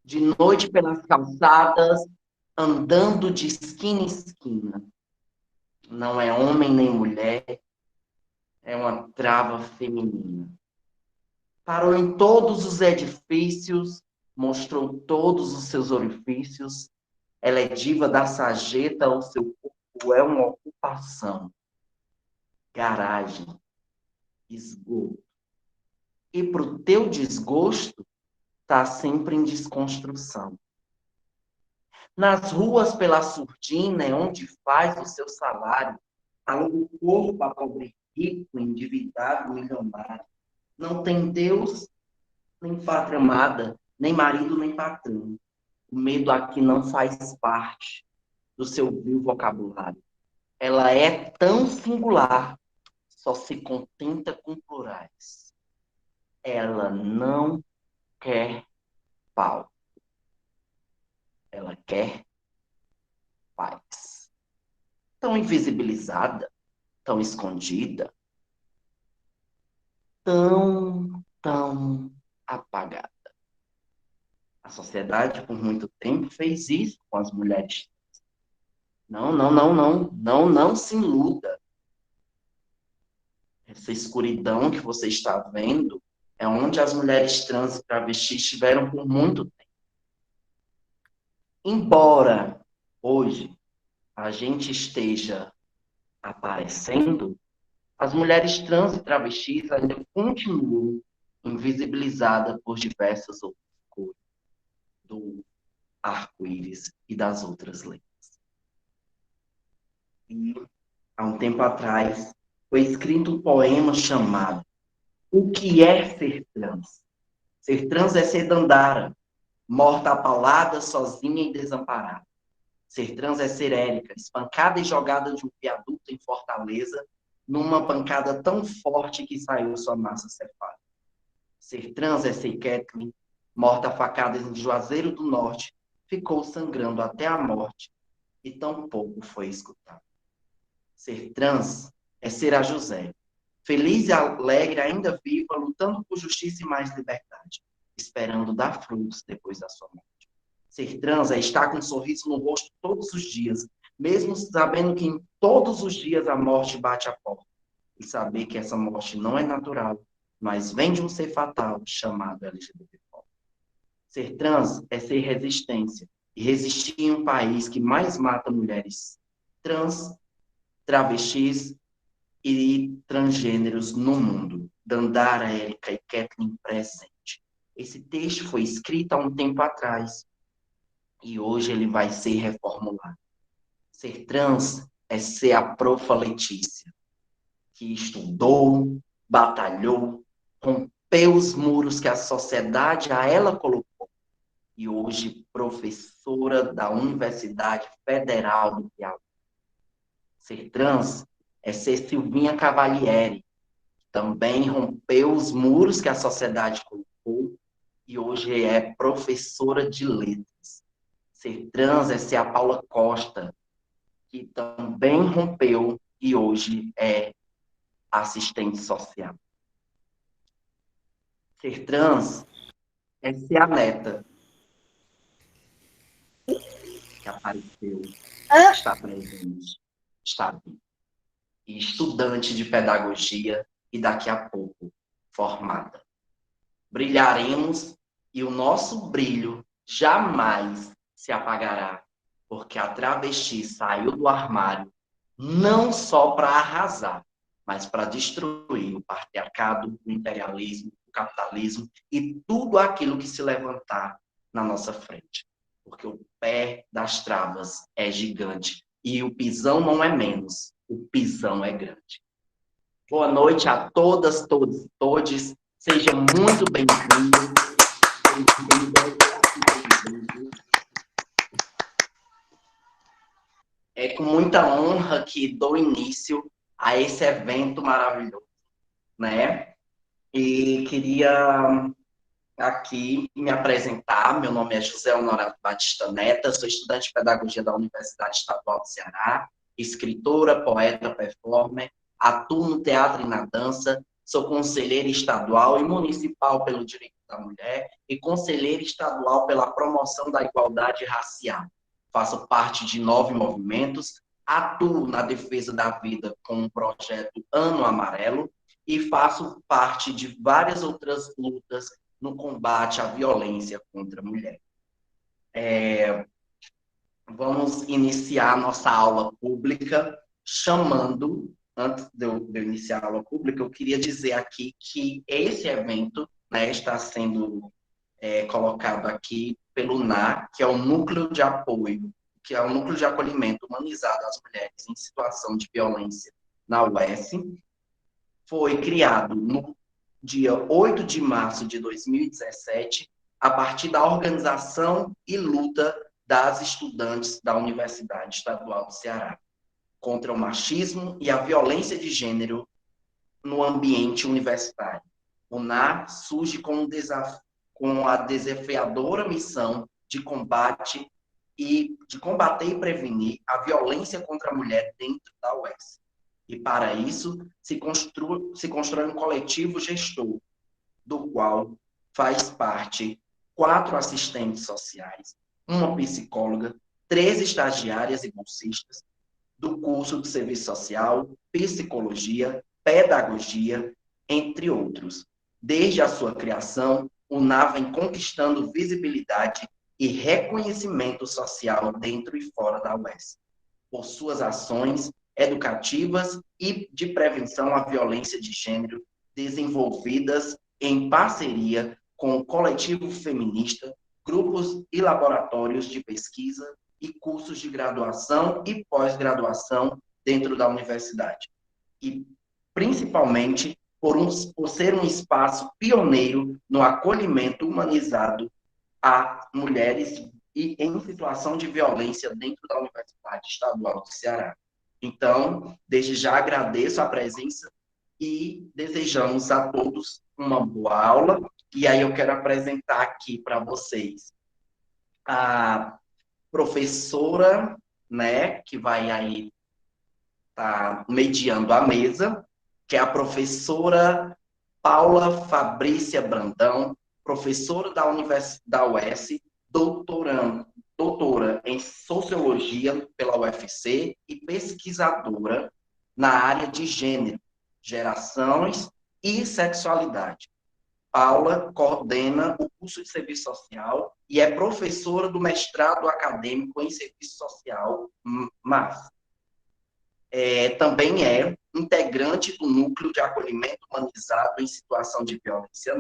de noite pelas calçadas, andando de esquina em esquina. Não é homem nem mulher, é uma trava feminina. Parou em todos os edifícios, mostrou todos os seus orifícios. Ela é diva da sarjeta, o seu corpo é uma ocupação. Garagem, esgoto. E pro teu desgosto, tá sempre em desconstrução. Nas ruas pela surdina é onde faz o seu salário. Aluga o corpo a pobre rico, endividado, milionário. Não tem Deus, nem pátria amada, nem marido, nem patrão. O medo aqui não faz parte do seu vil vocabulário. Ela é tão singular, só se contenta com plurais. Ela não quer pau. Ela quer paz. Tão invisibilizada, tão escondida, tão apagada. A sociedade, por muito tempo, fez isso com as mulheres. Não se iluda. Essa escuridão que você está vendo é onde as mulheres trans e travestis estiveram por muito tempo. Embora hoje a gente esteja aparecendo, as mulheres trans e travestis ainda continuam invisibilizadas por diversas outras cores do arco-íris e das outras leis. E, há um tempo atrás, foi escrito um poema chamado O que é ser trans? Ser trans é ser Dandara, morta a paulada, sozinha e desamparada. Ser trans é ser Érica, espancada e jogada de um viaduto em Fortaleza, numa pancada tão forte que saiu sua massa cefálica. Ser trans é ser Kathleen, morta a facadas em Juazeiro do Norte, ficou sangrando até a morte e tão pouco foi escutado. Ser trans é ser a José, feliz e alegre, ainda viva, lutando por justiça e mais liberdade, esperando dar frutos depois da sua morte. Ser trans é estar com um sorriso no rosto todos os dias, mesmo sabendo que em todos os dias a morte bate a porta. E saber que essa morte não é natural, mas vem de um ser fatal chamado LGBT. Ser trans é ser resistência. E resistir em um país que mais mata mulheres trans, travestis e transgêneros no mundo. Dandara, Érica e Kathleen presente. Esse texto foi escrito há um tempo atrás e hoje ele vai ser reformulado. Ser trans é ser a profa Letícia, que estudou, batalhou, rompeu os muros que a sociedade a ela colocou e hoje professora da Universidade Federal do Piauí. Ser trans é ser Silvinha Cavalieri, que também rompeu os muros que a sociedade colocou e hoje é professora de letras. Ser trans é ser a Paula Costa, que também rompeu e hoje é assistente social. Ser trans é ser a neta que apareceu, está presente, está viva. E estudante de pedagogia e daqui a pouco formada. Brilharemos e o nosso brilho jamais se apagará, porque a travesti saiu do armário não só para arrasar, mas para destruir o patriarcado, o imperialismo, o capitalismo e tudo aquilo que se levantar na nossa frente. Porque o pé das travas é gigante e o pisão não é menos, o pisão é grande. Boa noite a todas, todos e todes. Sejam muito bem-vindos. É com muita honra que dou início a esse evento maravilhoso, né? E queria aqui me apresentar. Meu nome é José Honorato Batista Neta, sou estudante de pedagogia da Universidade Estadual do Ceará, escritora, poeta, performer, atuo no teatro e na dança, sou conselheira estadual e municipal pelo direito da Mulher e conselheira estadual pela promoção da igualdade racial. Faço parte de 9 movimentos, atuo na defesa da vida com o projeto Ano Amarelo e faço parte de várias outras lutas no combate à violência contra a mulher. Vamos iniciar nossa aula pública chamando, antes de eu iniciar a aula pública, eu queria dizer aqui que esse evento, né, está sendo colocado aqui pelo NA, que é o Núcleo de Apoio, que é o Núcleo de Acolhimento Humanizado às Mulheres em Situação de Violência na UES. Foi criado no dia 8 de março de 2017, a partir da organização e luta das estudantes da Universidade Estadual do Ceará contra o machismo e a violência de gênero no ambiente universitário. O NA surge com a desafiadora missão de combater e prevenir a violência contra a mulher dentro da UES. E, para isso, se constrói um coletivo gestor, do qual faz parte 4 assistentes sociais, uma psicóloga, 3 estagiárias e bolsistas do curso de Serviço Social, Psicologia, Pedagogia, entre outros. Desde a sua criação, o NA vem conquistando visibilidade e reconhecimento social dentro e fora da UES, por suas ações educativas e de prevenção à violência de gênero, desenvolvidas em parceria com o coletivo feminista, grupos e laboratórios de pesquisa e cursos de graduação e pós-graduação dentro da universidade. E, principalmente, por ser um espaço pioneiro no acolhimento humanizado a mulheres em situação de violência dentro da Universidade Estadual do Ceará. Então, desde já agradeço a presença e desejamos a todos uma boa aula. E aí eu quero apresentar aqui para vocês a professora, né, que vai aí estar mediando a mesa, que é a professora Paula Fabrícia Brandão, professora da UES, doutora em Sociologia pela UFC e pesquisadora na área de gênero, gerações e sexualidade. Paula coordena o curso de Serviço Social e é professora do mestrado acadêmico em Serviço Social, mas também é integrante do Núcleo de Acolhimento Humanizado em Situação de Violência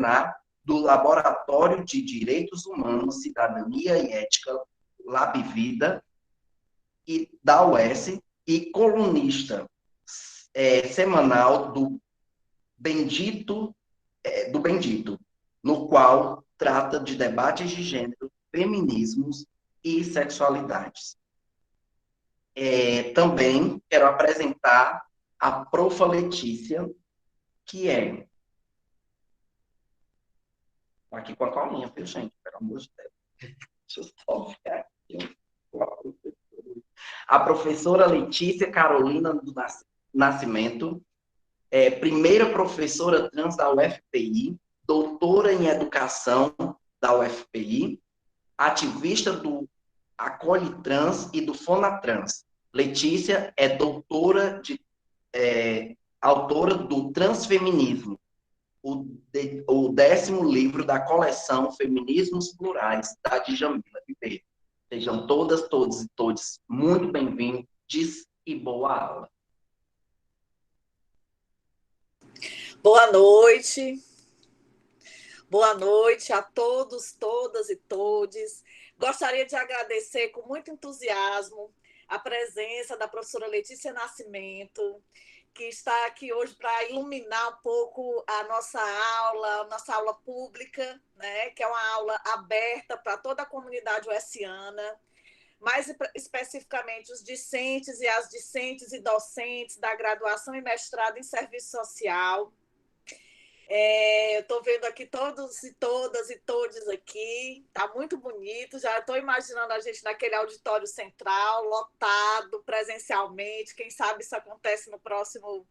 do Laboratório de Direitos Humanos, Cidadania e Ética, LabVida, e da UES, e colunista semanal do Bendito, no qual trata de debates de gênero, feminismos e sexualidades. Também quero apresentar a profa Letícia, que é... Aqui com a colinha, viu, gente? Pelo amor de Deus. Deixa eu só ver aqui. A professora Letícia Carolina do Nascimento, primeira professora trans da UFPI, doutora em educação da UFPI, ativista do Acolhe Trans e do Fonatrans. Letícia é autora do Transfeminismo, o 10º livro da coleção Feminismos Plurais, da Djamila Ribeiro. Sejam todas, todos e todes muito bem-vindos e boa aula. Boa noite. Boa noite a todos, todas e todes. Gostaria de agradecer com muito entusiasmo a presença da professora Letícia Nascimento, que está aqui hoje para iluminar um pouco a nossa aula pública, né? Que é uma aula aberta para toda a comunidade uesiana, mais especificamente os discentes e as discentes e docentes da graduação e mestrado em Serviço Social. Eu estou vendo aqui todos e todas e todos aqui, está muito bonito, já estou imaginando a gente naquele auditório central, lotado presencialmente, quem sabe isso acontece no próximo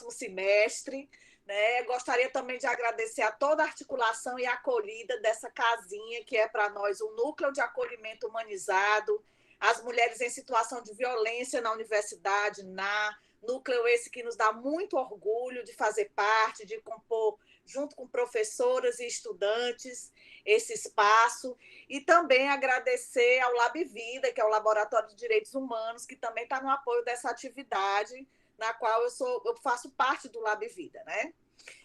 semestre, né? Gostaria também de agradecer a toda a articulação e acolhida dessa casinha, que é para nós um núcleo de acolhimento humanizado, as mulheres em situação de violência na universidade, núcleo esse que nos dá muito orgulho de fazer parte, de compor, junto com professoras e estudantes, esse espaço. E também agradecer ao Lab Vida, que é o Laboratório de Direitos Humanos, que também está no apoio dessa atividade, na qual eu faço parte do Lab Vida, né?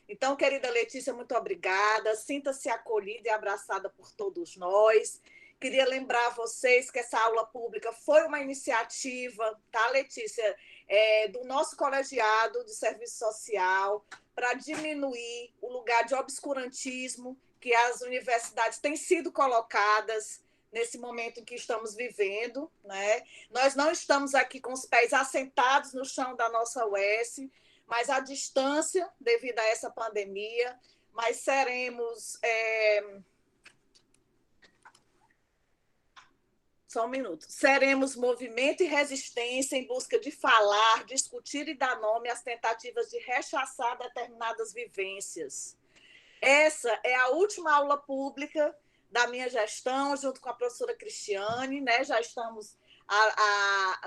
Então, querida Letícia, muito obrigada. Sinta-se acolhida e abraçada por todos nós. Queria lembrar a vocês que essa aula pública foi uma iniciativa, tá, Letícia? Do nosso colegiado de serviço social para diminuir o lugar de obscurantismo que as universidades têm sido colocadas nesse momento em que estamos vivendo, né? Nós não estamos aqui com os pés assentados no chão da nossa UES, mas à distância devido a essa pandemia, mas seremos... Só um minuto. Seremos movimento e resistência em busca de falar, discutir e dar nome às tentativas de rechaçar determinadas vivências. Essa é a última aula pública da minha gestão, junto com a professora Cristiane, né? Já estamos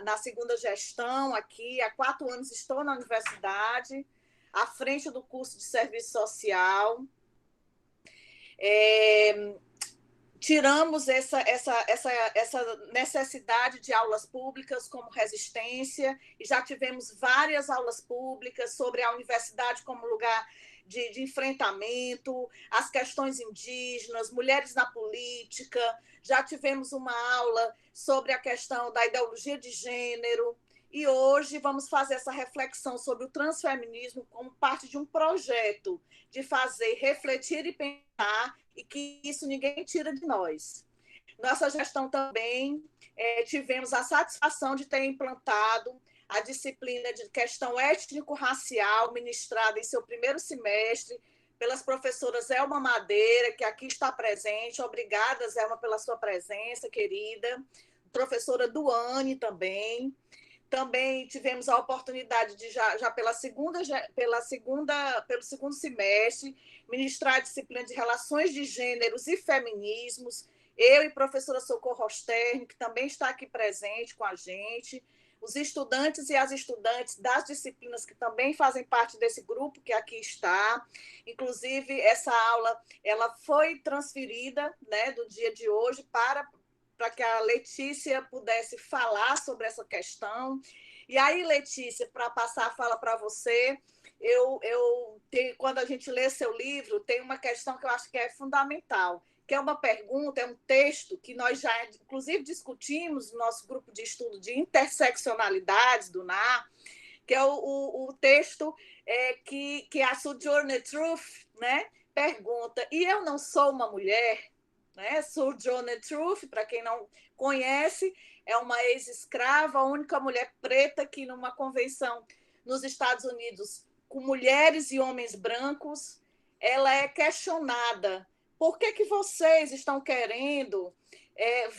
na segunda gestão aqui, há 4 anos estou na universidade, à frente do curso de serviço social. Tiramos essa necessidade de aulas públicas como resistência, e já tivemos várias aulas públicas sobre a universidade como lugar de enfrentamento, as questões indígenas, mulheres na política, já tivemos uma aula sobre a questão da ideologia de gênero, e hoje vamos fazer essa reflexão sobre o transfeminismo como parte de um projeto de fazer refletir e pensar, e que isso ninguém tira de nós. Nossa gestão também tivemos a satisfação de ter implantado a disciplina de questão étnico-racial, ministrada em seu primeiro semestre pelas professoras Elma Madeira, que aqui está presente. Obrigada, Elma, pela sua presença, querida. Professora Duane também. Também tivemos a oportunidade de, já pelo segundo semestre, ministrar a disciplina de Relações de Gêneros e Feminismos. Eu e professora Socorro Ostern, que também está aqui presente com a gente, os estudantes e as estudantes das disciplinas que também fazem parte desse grupo que aqui está. Inclusive, essa aula ela foi transferida, né, do dia de hoje para que a Letícia pudesse falar sobre essa questão. E aí, Letícia, para passar a fala para você, quando a gente lê seu livro, tem uma questão que eu acho que é fundamental, que é uma pergunta, é um texto que nós já, inclusive, discutimos no nosso grupo de estudo de interseccionalidades do NAR, que é o texto que a Sojourner Truth, né, pergunta: e eu não sou uma mulher? Né? Sojourner Truth, para quem não conhece, é uma ex-escrava, a única mulher preta que, numa convenção nos Estados Unidos, com mulheres e homens brancos, ela é questionada. Por que vocês estão querendo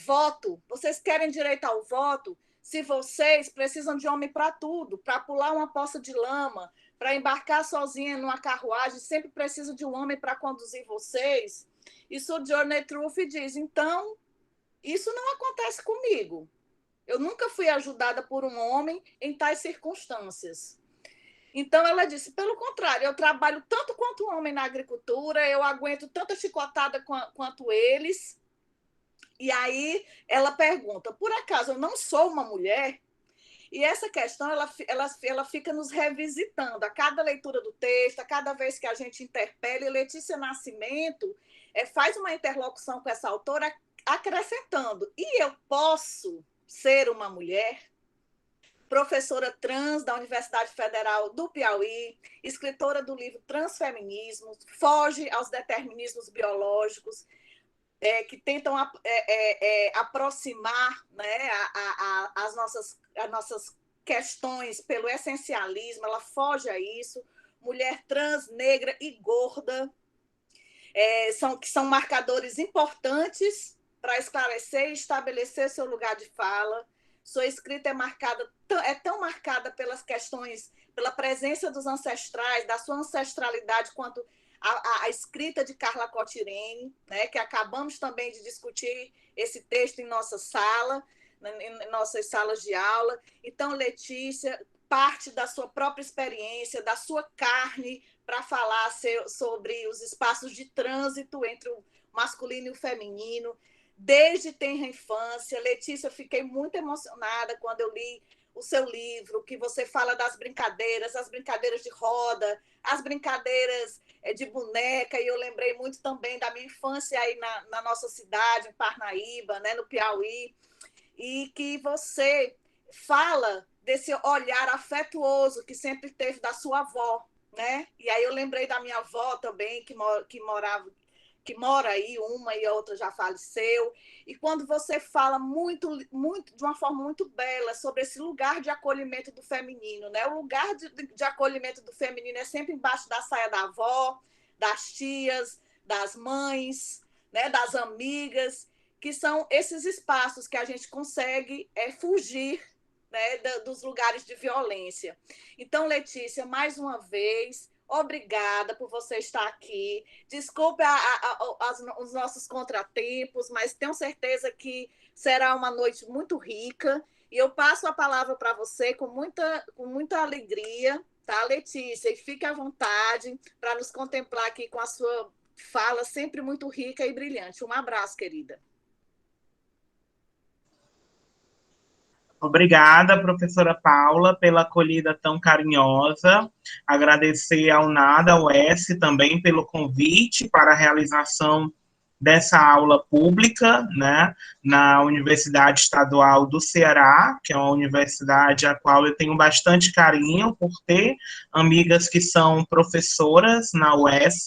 voto? Vocês querem direito ao voto se vocês precisam de homem para tudo, para pular uma poça de lama, para embarcar sozinha numa carruagem, sempre precisa de um homem para conduzir vocês? E Sojourner Truth diz: então, isso não acontece comigo. Eu nunca fui ajudada por um homem em tais circunstâncias. Então, ela disse: pelo contrário, eu trabalho tanto quanto um homem na agricultura, eu aguento tanta chicotada quanto eles. E aí ela pergunta: por acaso eu não sou uma mulher? E essa questão ela fica nos revisitando a cada leitura do texto, a cada vez que a gente interpela. E Letícia Nascimento faz uma interlocução com essa autora, acrescentando: e eu posso ser uma mulher? Professora trans da Universidade Federal do Piauí, escritora do livro Transfeminismo, foge aos determinismos biológicos, que tentam aproximar, né, as nossas questões pelo essencialismo. Ela foge a isso. Mulher trans, negra e gorda, que são marcadores importantes para esclarecer e estabelecer seu lugar de fala. Sua escrita é tão marcada pelas questões pela presença dos ancestrais, da sua ancestralidade, quanto a escrita de Carla Cotirene, né, que acabamos também de discutir esse texto em nossa sala, em nossas salas de aula. Então, Letícia, parte da sua própria experiência, da sua carne, para falar sobre os espaços de trânsito entre o masculino e o feminino, desde tenra infância. Letícia, eu fiquei muito emocionada quando eu li o seu livro, que você fala das brincadeiras, as brincadeiras de roda, as brincadeiras de boneca, e eu lembrei muito também da minha infância aí na nossa cidade, em Parnaíba, né, no Piauí, e que você fala desse olhar afetuoso que sempre teve da sua avó, né? E aí eu lembrei da minha avó também, que mora aí, uma e a outra já faleceu. E quando você fala muito, de uma forma muito bela sobre esse lugar de acolhimento do feminino, né? O lugar de acolhimento do feminino é sempre embaixo da saia da avó, das tias, das mães, né? Das amigas, que são esses espaços que a gente consegue fugir, né, dos lugares de violência. Então, Letícia, mais uma vez, obrigada por você estar aqui. Desculpe os nossos contratempos, mas tenho certeza que será uma noite muito rica. E eu passo a palavra para você com muita alegria, tá, Letícia? E fique à vontade para nos contemplar aqui com a sua fala sempre muito rica e brilhante. Um abraço, querida. Obrigada, professora Paula, pela acolhida tão carinhosa. Agradecer ao NADA UES também pelo convite para a realização dessa aula pública, né, na Universidade Estadual do Ceará, que é uma universidade a qual eu tenho bastante carinho por ter amigas que são professoras na UES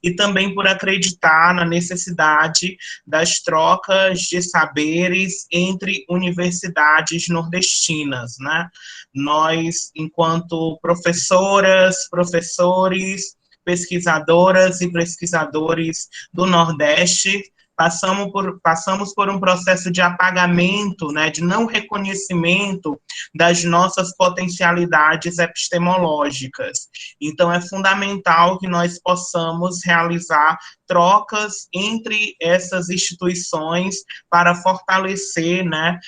e também por acreditar na necessidade das trocas de saberes entre universidades nordestinas, né? Nós, enquanto professoras, professores, pesquisadoras e pesquisadores do Nordeste, passamos por um processo de apagamento, né, de não reconhecimento das nossas potencialidades epistemológicas. Então, é fundamental que nós possamos realizar trocas entre essas instituições para fortalecer, né,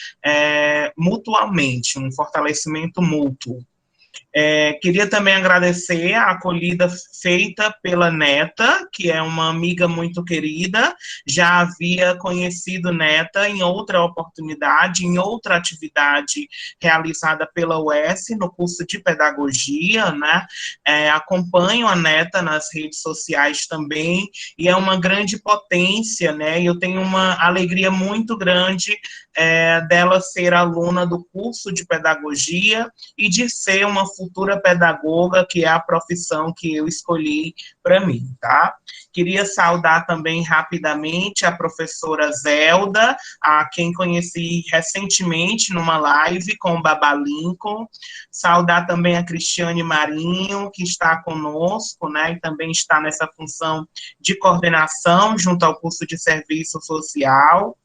mutuamente, um fortalecimento mútuo. Queria também agradecer a acolhida feita pela Neta, que é uma amiga muito querida. Já havia conhecido Neta em outra oportunidade, em outra atividade realizada pela UES, no curso de pedagogia, né? Acompanho a Neta nas redes sociais também, e é uma grande potência, né? E eu tenho uma alegria muito grande dela ser aluna do curso de pedagogia e de ser uma futura pedagoga, que é a profissão que eu escolhi para mim, tá? Queria saudar também rapidamente a professora Zelda, a quem conheci recentemente numa live com o Baba Lincoln. Saudar também a Cristiane Marinho, que está conosco, né, e também está nessa função de coordenação junto ao curso de serviço social.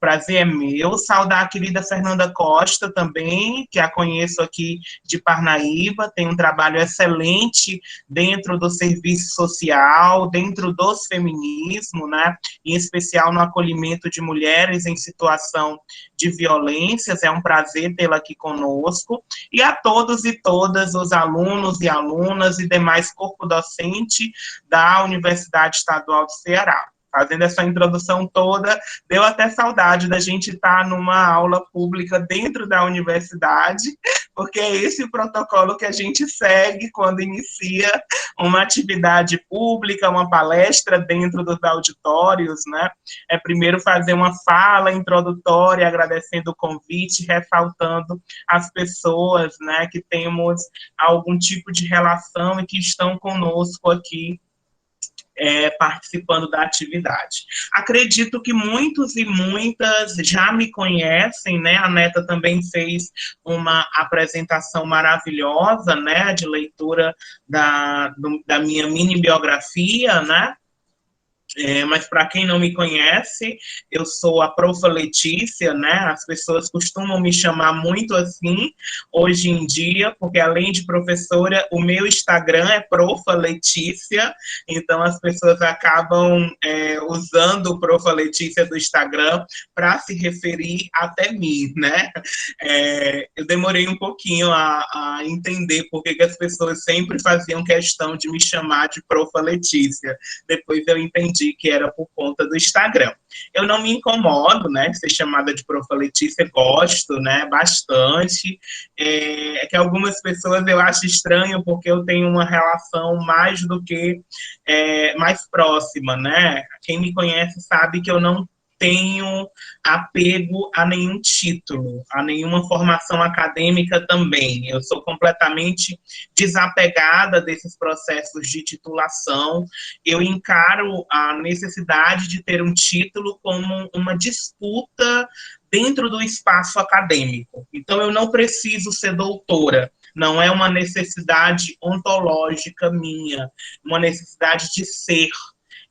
Prazer é meu. Saudar a querida Fernanda Costa também, que a conheço aqui de Parnaíba, tem um trabalho excelente dentro do serviço social, dentro dos feminismo, né, em especial no acolhimento de mulheres em situação de violências. É um prazer tê-la aqui conosco. E a todos e todas os alunos e alunas e demais corpo docente da Universidade Estadual do Ceará. Fazendo essa introdução toda, deu até saudade da gente estar numa aula pública dentro da universidade, porque é esse o protocolo que a gente segue quando inicia uma atividade pública, uma palestra dentro dos auditórios, né? Primeiro fazer uma fala introdutória, agradecendo o convite, ressaltando as pessoas, né, que temos algum tipo de relação e que estão conosco aqui, participando da atividade. Acredito que muitos e muitas já me conhecem, né? A Neta também fez uma apresentação maravilhosa, né, de leitura da minha mini biografia, né? Mas para quem não me conhece, eu sou a Profa Letícia, né? As pessoas costumam me chamar muito assim hoje em dia, porque além de professora, o meu Instagram é Profa Letícia, então as pessoas acabam usando o Profa Letícia do Instagram para se referir até mim, né? Eu demorei um pouquinho a entender porque que as pessoas sempre faziam questão de me chamar de Profa Letícia. Depois eu entendi que era por conta do Instagram. Eu não me incomodo, né, de ser chamada de Profa Letícia, gosto, né, bastante. É que algumas pessoas eu acho estranho porque eu tenho uma relação mais do que mais próxima, né? Quem me conhece sabe que eu não tenho apego a nenhum título, a nenhuma formação acadêmica também. Eu sou completamente desapegada desses processos de titulação. Eu encaro a necessidade de ter um título como uma disputa dentro do espaço acadêmico. Então, eu não preciso ser doutora, não é uma necessidade ontológica minha, uma necessidade de ser.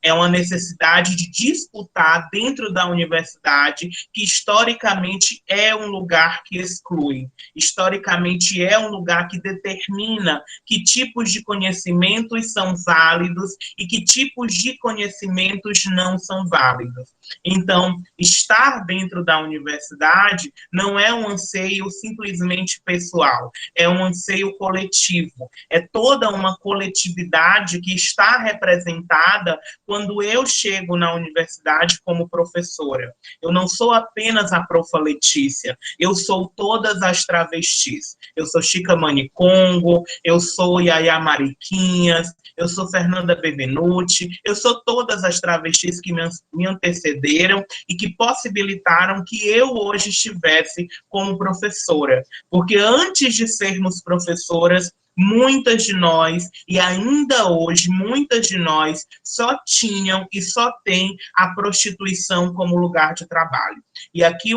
É uma necessidade de disputar dentro da universidade, que historicamente é um lugar que exclui, historicamente é um lugar que determina que tipos de conhecimentos são válidos e que tipos de conhecimentos não são válidos. Então, estar dentro da universidade não é um anseio simplesmente pessoal, é um anseio coletivo, é toda uma coletividade que está representada quando eu chego na universidade como professora. Eu não sou apenas a Profa Letícia, eu sou todas as travestis. Eu sou Chica Manicongo, eu sou Yaya Mariquinhas, eu sou Fernanda Bevenuti, eu sou todas as travestis que me antecederam e que possibilitaram que eu hoje estivesse como professora. Porque antes de sermos professoras, muitas de nós, e ainda hoje, muitas de nós só tinham e só têm a prostituição como lugar de trabalho. E aqui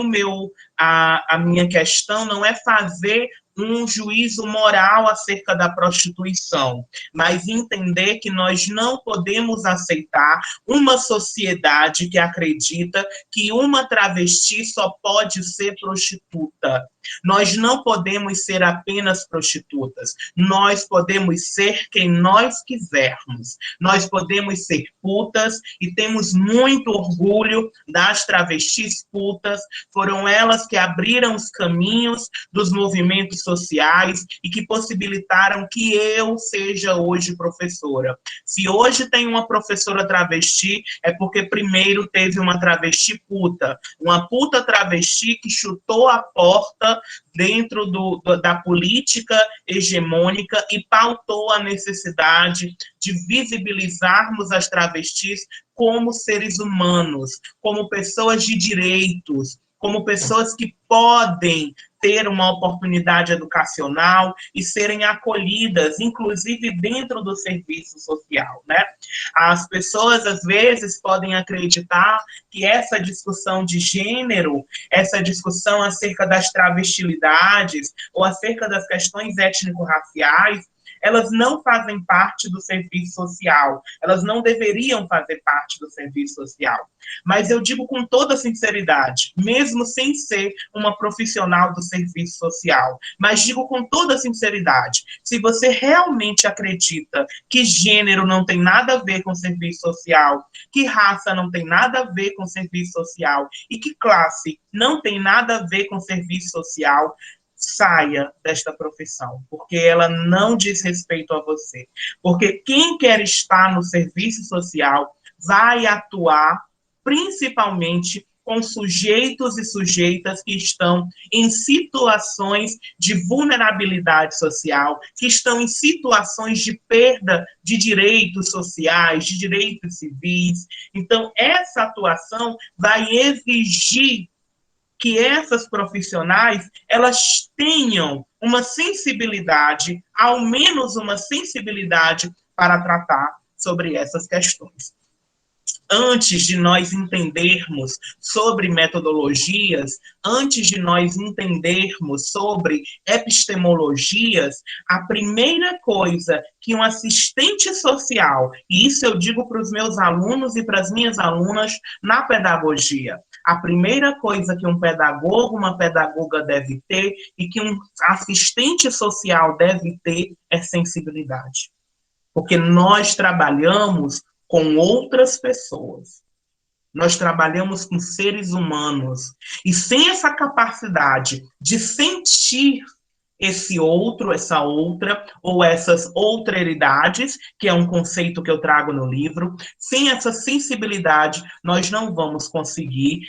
a minha questão não é fazer um juízo moral acerca da prostituição, mas entender que nós não podemos aceitar uma sociedade que acredita que uma travesti só pode ser prostituta. Nós não podemos ser apenas prostitutas. Nós podemos ser quem nós quisermos. Nós podemos ser putas e temos muito orgulho das travestis putas. Foram elas que abriram os caminhos dos movimentos sociais e que possibilitaram que eu seja hoje professora. Se hoje tem uma professora travesti, é porque primeiro teve uma travesti puta. Uma puta travesti que chutou a porta dentro da política hegemônica e pautou a necessidade de visibilizarmos as travestis como seres humanos, como pessoas de direitos, como pessoas que podem ter uma oportunidade educacional e serem acolhidas, inclusive dentro do serviço social, né? As pessoas, às vezes, podem acreditar que essa discussão de gênero, essa discussão acerca das travestilidades ou acerca das questões étnico-raciais, elas não fazem parte do serviço social, elas não deveriam fazer parte do serviço social. Mas eu digo com toda sinceridade, mesmo sem ser uma profissional do serviço social, mas digo com toda sinceridade, se você realmente acredita que gênero não tem nada a ver com serviço social, que raça não tem nada a ver com serviço social e que classe não tem nada a ver com serviço social, saia desta profissão, porque ela não diz respeito a você. Porque quem quer estar no serviço social vai atuar principalmente com sujeitos e sujeitas que estão em situações de vulnerabilidade social, que estão em situações de perda de direitos sociais, de direitos civis. Então, essa atuação vai exigir que essas profissionais, elas tenham uma sensibilidade, ao menos uma sensibilidade para tratar sobre essas questões. antes de nós entendermos sobre metodologias, antes de nós entendermos sobre epistemologias, a primeira coisa que um assistente social, e isso eu digo para os meus alunos e para as minhas alunas na pedagogia, a primeira coisa que um pedagogo, uma pedagoga deve ter e que um assistente social deve ter é sensibilidade. Porque nós trabalhamos com outras pessoas. Nós trabalhamos com seres humanos. E sem essa capacidade de sentir esse outro, essa outra, ou essas outralidades, que é um conceito que eu trago no livro, sem essa sensibilidade, nós não vamos conseguir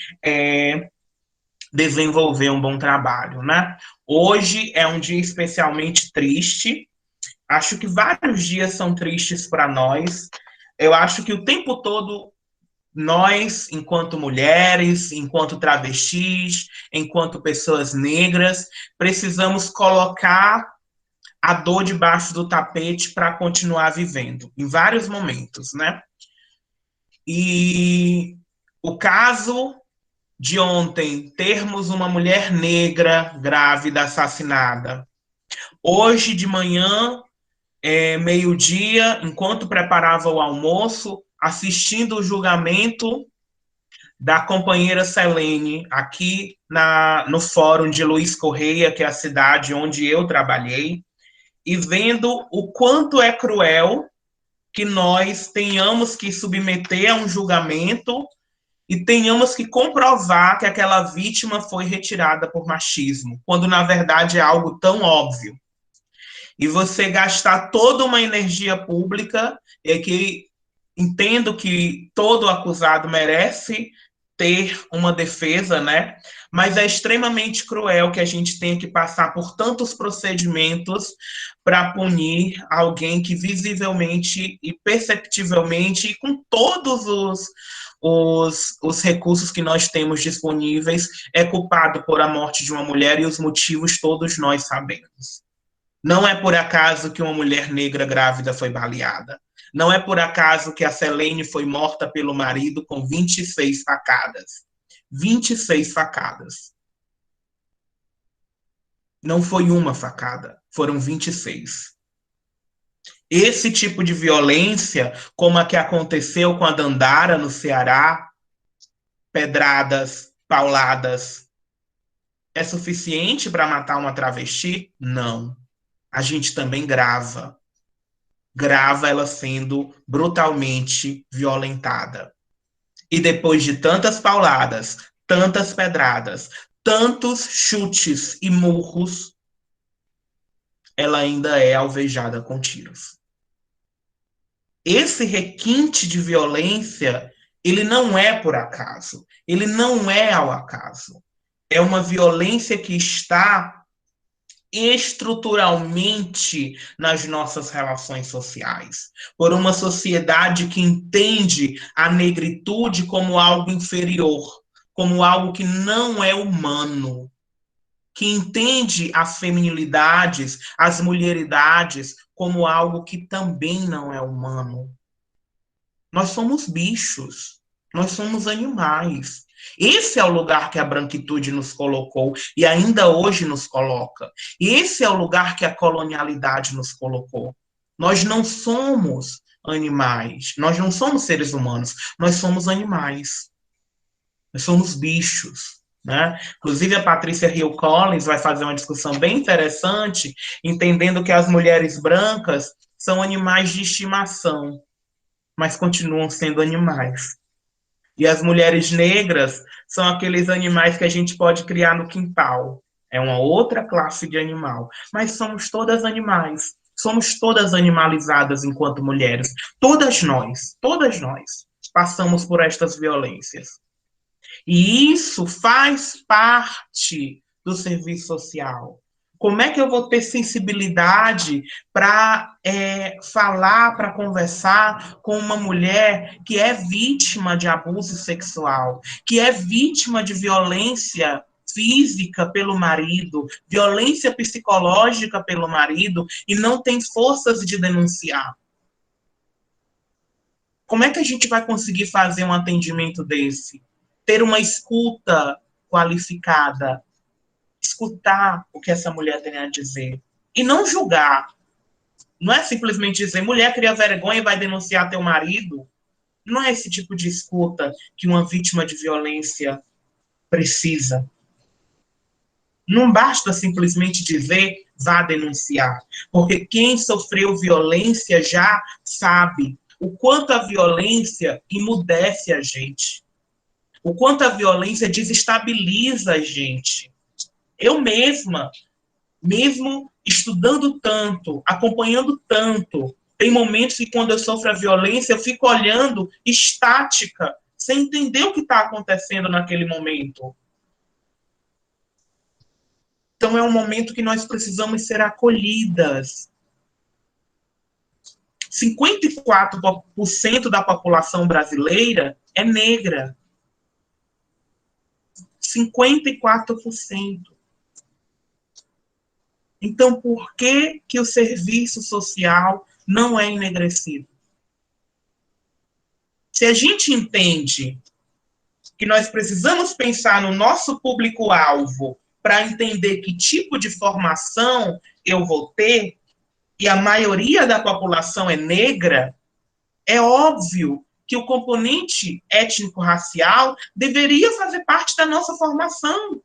desenvolver um bom trabalho, né? Hoje é um dia especialmente triste. Acho que vários dias são tristes para nós. Eu acho que o tempo todo nós, enquanto mulheres, enquanto travestis, enquanto pessoas negras, precisamos colocar a dor debaixo do tapete para continuar vivendo, em vários momentos, né? E o caso de ontem, termos uma mulher negra grávida assassinada. Hoje de manhã, meio-dia, enquanto preparava o almoço, assistindo o julgamento da companheira Selene, aqui no fórum de Luiz Correia, que é a cidade onde eu trabalhei, e vendo o quanto é cruel que nós tenhamos que submeter a um julgamento e tenhamos que comprovar que aquela vítima foi retirada por machismo, quando na verdade é algo tão óbvio. E você gastar toda uma energia pública, que entendo que todo acusado merece ter uma defesa, né? Mas é extremamente cruel que a gente tenha que passar por tantos procedimentos para punir alguém que visivelmente e perceptivelmente, e com todos os recursos que nós temos disponíveis, é culpado por a morte de uma mulher, e os motivos todos nós sabemos. Não é por acaso que uma mulher negra grávida foi baleada. Não é por acaso que a Selene foi morta pelo marido com 26 facadas. 26 facadas. Não foi uma facada, foram 26. Esse tipo de violência, como a que aconteceu com a Dandara no Ceará, pedradas, pauladas, é suficiente para matar uma travesti? Não. A gente também grava ela sendo brutalmente violentada. E depois de tantas pauladas, tantas pedradas, tantos chutes e murros, ela ainda é alvejada com tiros. Esse requinte de violência, ele não é por acaso, ele não é ao acaso. É uma violência que está estruturalmente nas nossas relações sociais, por uma sociedade que entende a negritude como algo inferior, como algo que não é humano, que entende as feminilidades, as mulheridades como algo que também não é humano. Nós somos bichos, nós somos animais. Esse é o lugar que a branquitude nos colocou e ainda hoje nos coloca. Esse é o lugar que a colonialidade nos colocou. Nós não somos animais, nós não somos seres humanos, nós somos animais. Nós somos bichos, né? Inclusive a Patrícia Hill Collins vai fazer uma discussão bem interessante, entendendo que as mulheres brancas são animais de estimação, mas continuam sendo animais. E as mulheres negras são aqueles animais que a gente pode criar no quintal. É uma outra classe de animal. Mas somos todas animais. Somos todas animalizadas enquanto mulheres. Todas nós passamos por estas violências. E isso faz parte do serviço social. Como é que eu vou ter sensibilidade para falar, para conversar com uma mulher que é vítima de abuso sexual, que é vítima de violência física pelo marido, violência psicológica pelo marido, e não tem forças de denunciar? Como é que a gente vai conseguir fazer um atendimento desse? Ter uma escuta qualificada, escutar o que essa mulher tem a dizer e não julgar. Não é simplesmente dizer, mulher cria vergonha e vai denunciar teu marido. Não é esse tipo de escuta que uma vítima de violência precisa. Não basta simplesmente dizer, vá denunciar. Porque quem sofreu violência já sabe o quanto a violência emudece a gente. O quanto a violência desestabiliza a gente. Eu mesma, mesmo estudando tanto, acompanhando tanto, tem momentos que quando eu sofro a violência, eu fico olhando estática, sem entender o que está acontecendo naquele momento. Então é um momento que nós precisamos ser acolhidas. 54% da população brasileira é negra. 54%. Então, por que o serviço social não é enegrecido? Se a gente entende que nós precisamos pensar no nosso público-alvo para entender que tipo de formação eu vou ter, e a maioria da população é negra, é óbvio que o componente étnico-racial deveria fazer parte da nossa formação.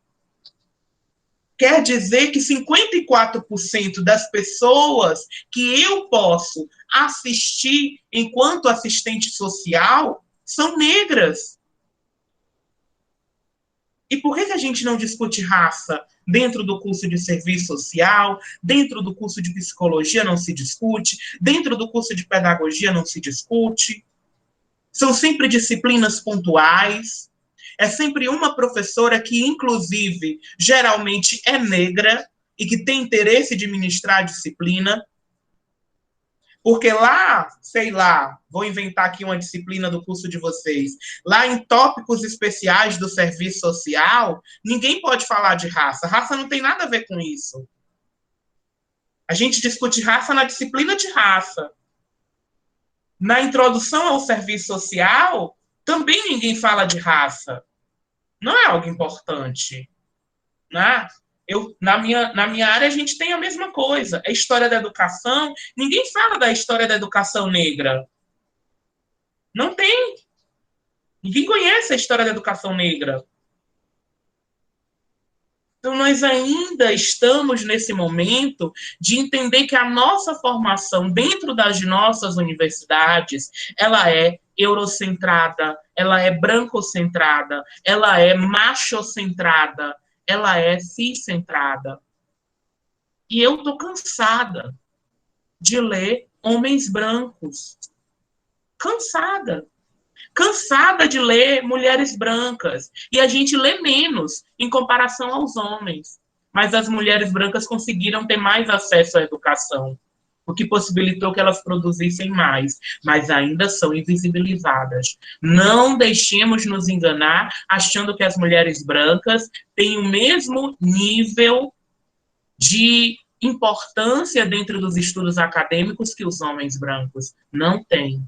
Quer dizer que 54% das pessoas que eu posso assistir enquanto assistente social são negras. E por que a gente não discute raça dentro do curso de serviço social, dentro do curso de psicologia não se discute, dentro do curso de pedagogia não se discute? São sempre disciplinas pontuais. É sempre uma professora que, inclusive, geralmente é negra e que tem interesse de ministrar a disciplina. Porque lá, sei lá, vou inventar aqui uma disciplina do curso de vocês, lá em tópicos especiais do serviço social, ninguém pode falar de raça. Raça não tem nada a ver com isso. A gente discute raça na disciplina de raça. Na introdução ao serviço social, também ninguém fala de raça. Não é algo importante, né? Na minha área, a gente tem a mesma coisa. A história da educação, ninguém fala da história da educação negra. Não tem. Ninguém conhece a história da educação negra. Então, nós ainda estamos nesse momento de entender que a nossa formação dentro das nossas universidades, ela é eurocentrada, ela é brancocentrada, ela é machocentrada, ela é ciscentrada. E eu estou cansada de ler homens brancos. Cansada. Cansada de ler mulheres brancas. E a gente lê menos em comparação aos homens. Mas as mulheres brancas conseguiram ter mais acesso à educação, o que possibilitou que elas produzissem mais, mas ainda são invisibilizadas. Não deixemos nos enganar achando que as mulheres brancas têm o mesmo nível de importância dentro dos estudos acadêmicos que os homens brancos. Não tem.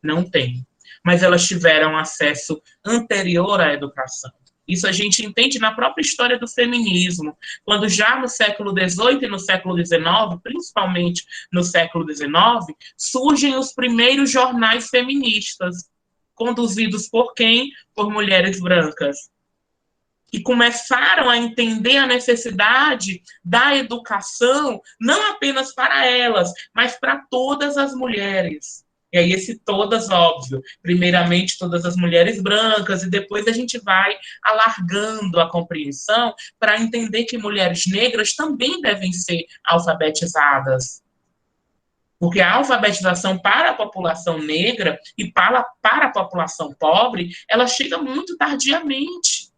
Não tem. Mas elas tiveram acesso anterior à educação. Isso a gente entende na própria história do feminismo, quando já no século XVIII e no século XIX, principalmente no século XIX, surgem os primeiros jornais feministas, conduzidos por quem? Por mulheres brancas. E começaram a entender a necessidade da educação, não apenas para elas, mas para todas as mulheres. E aí esse todas, óbvio, primeiramente todas as mulheres brancas, e depois a gente vai alargando a compreensão para entender que mulheres negras também devem ser alfabetizadas. Porque a alfabetização para a população negra e para a população pobre, ela chega muito tardiamente.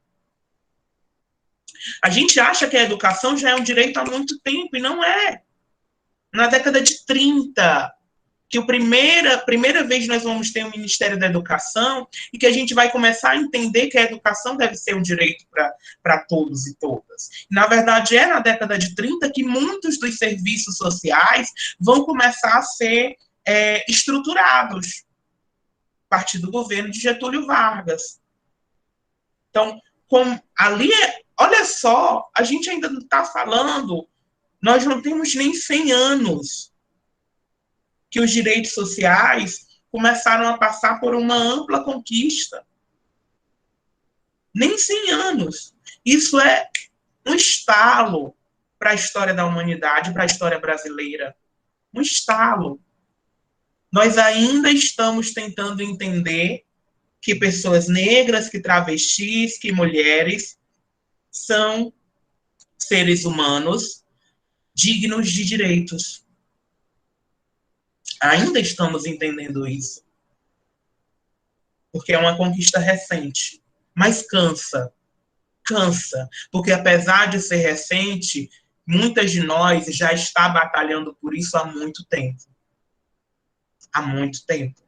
A gente acha que a educação já é um direito há muito tempo, e não é. Na década de 30, que a primeira vez nós vamos ter um Ministério da Educação e que a gente vai começar a entender que a educação deve ser um direito para todos e todas. Na verdade, é na década de 30 que muitos dos serviços sociais vão começar a ser estruturados. partir do governo de Getúlio Vargas. Então, ali, olha só, a gente ainda não está falando, nós não temos nem 100 anos que os direitos sociais começaram a passar por uma ampla conquista. Nem 100 anos. Isso é um estalo para a história da humanidade, para a história brasileira. Um estalo. Nós ainda estamos tentando entender que pessoas negras, que travestis, que mulheres são seres humanos dignos de direitos. Ainda estamos entendendo isso. Porque é uma conquista recente. Mas cansa. Cansa. Porque apesar de ser recente, muitas de nós já está batalhando por isso há muito tempo. Há muito tempo.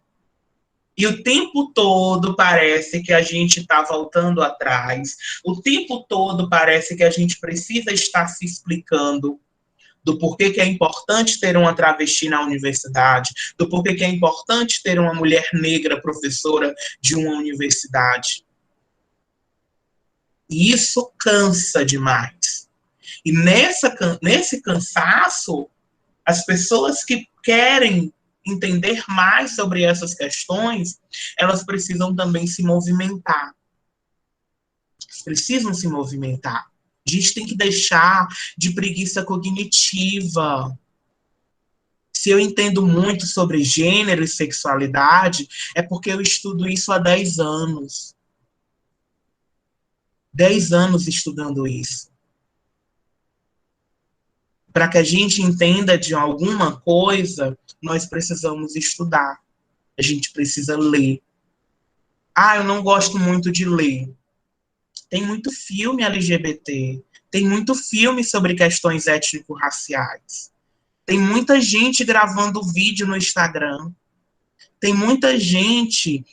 E o tempo todo parece que a gente está voltando atrás. O tempo todo parece que a gente precisa estar se explicando do porquê que é importante ter uma travesti na universidade, do porquê que é importante ter uma mulher negra professora de uma universidade. E isso cansa demais. E nesse cansaço, as pessoas que querem entender mais sobre essas questões, elas precisam também se movimentar. Precisam se movimentar. A gente tem que deixar de preguiça cognitiva. Se eu entendo muito sobre gênero e sexualidade, é porque eu estudo isso há 10 anos. 10 anos estudando isso. Para que a gente entenda de alguma coisa, nós precisamos estudar. A gente precisa ler. Ah, eu não gosto muito de ler. Tem muito filme LGBT. Tem muito filme sobre questões étnico-raciais. Tem muita gente gravando vídeo no Instagram. Tem muita gente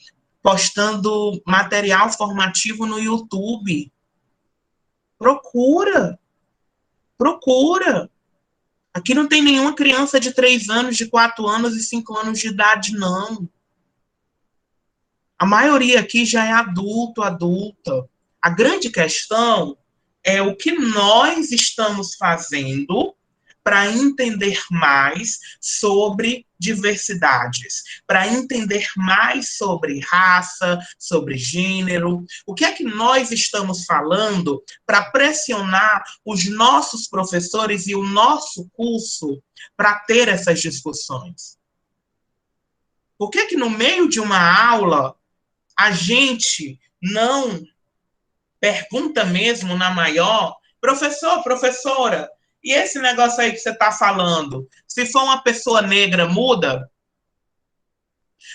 postando material formativo no YouTube. Procura. Procura. Aqui não tem nenhuma criança de 3 anos, de 4 anos e 5 anos de idade, não. A maioria aqui já é adulto, adulta. A grande questão é o que nós estamos fazendo para entender mais sobre diversidades, para entender mais sobre raça, sobre gênero. O que é que nós estamos falando para pressionar os nossos professores e o nosso curso para ter essas discussões? Por que que no meio de uma aula a gente não pergunta mesmo na maior, professor, professora, e esse negócio aí que você está falando, se for uma pessoa negra, muda?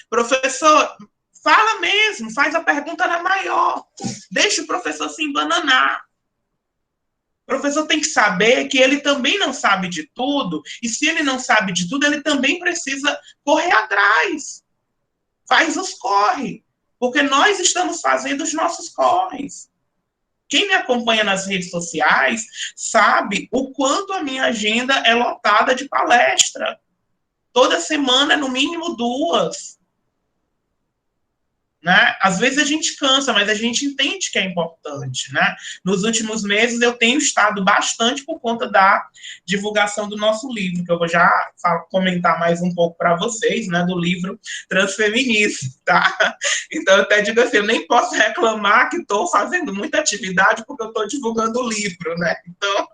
Professor, fala mesmo, faz a pergunta na maior. Deixa o professor se embananar. O professor tem que saber que ele também não sabe de tudo, e se ele não sabe de tudo, ele também precisa correr atrás. Faz os corre, porque nós estamos fazendo os nossos corres. Quem me acompanha nas redes sociais sabe o quanto a minha agenda é lotada de palestra. Toda semana, no mínimo 2. Né? Às vezes a gente cansa, mas a gente entende que é importante. Né? Nos últimos meses eu tenho estado bastante por conta da divulgação do nosso livro, que eu vou já comentar mais um pouco para vocês, né, do livro Transfeminismo. Tá? Então eu até digo assim, eu nem posso reclamar que estou fazendo muita atividade porque eu estou divulgando o livro. Né? Então...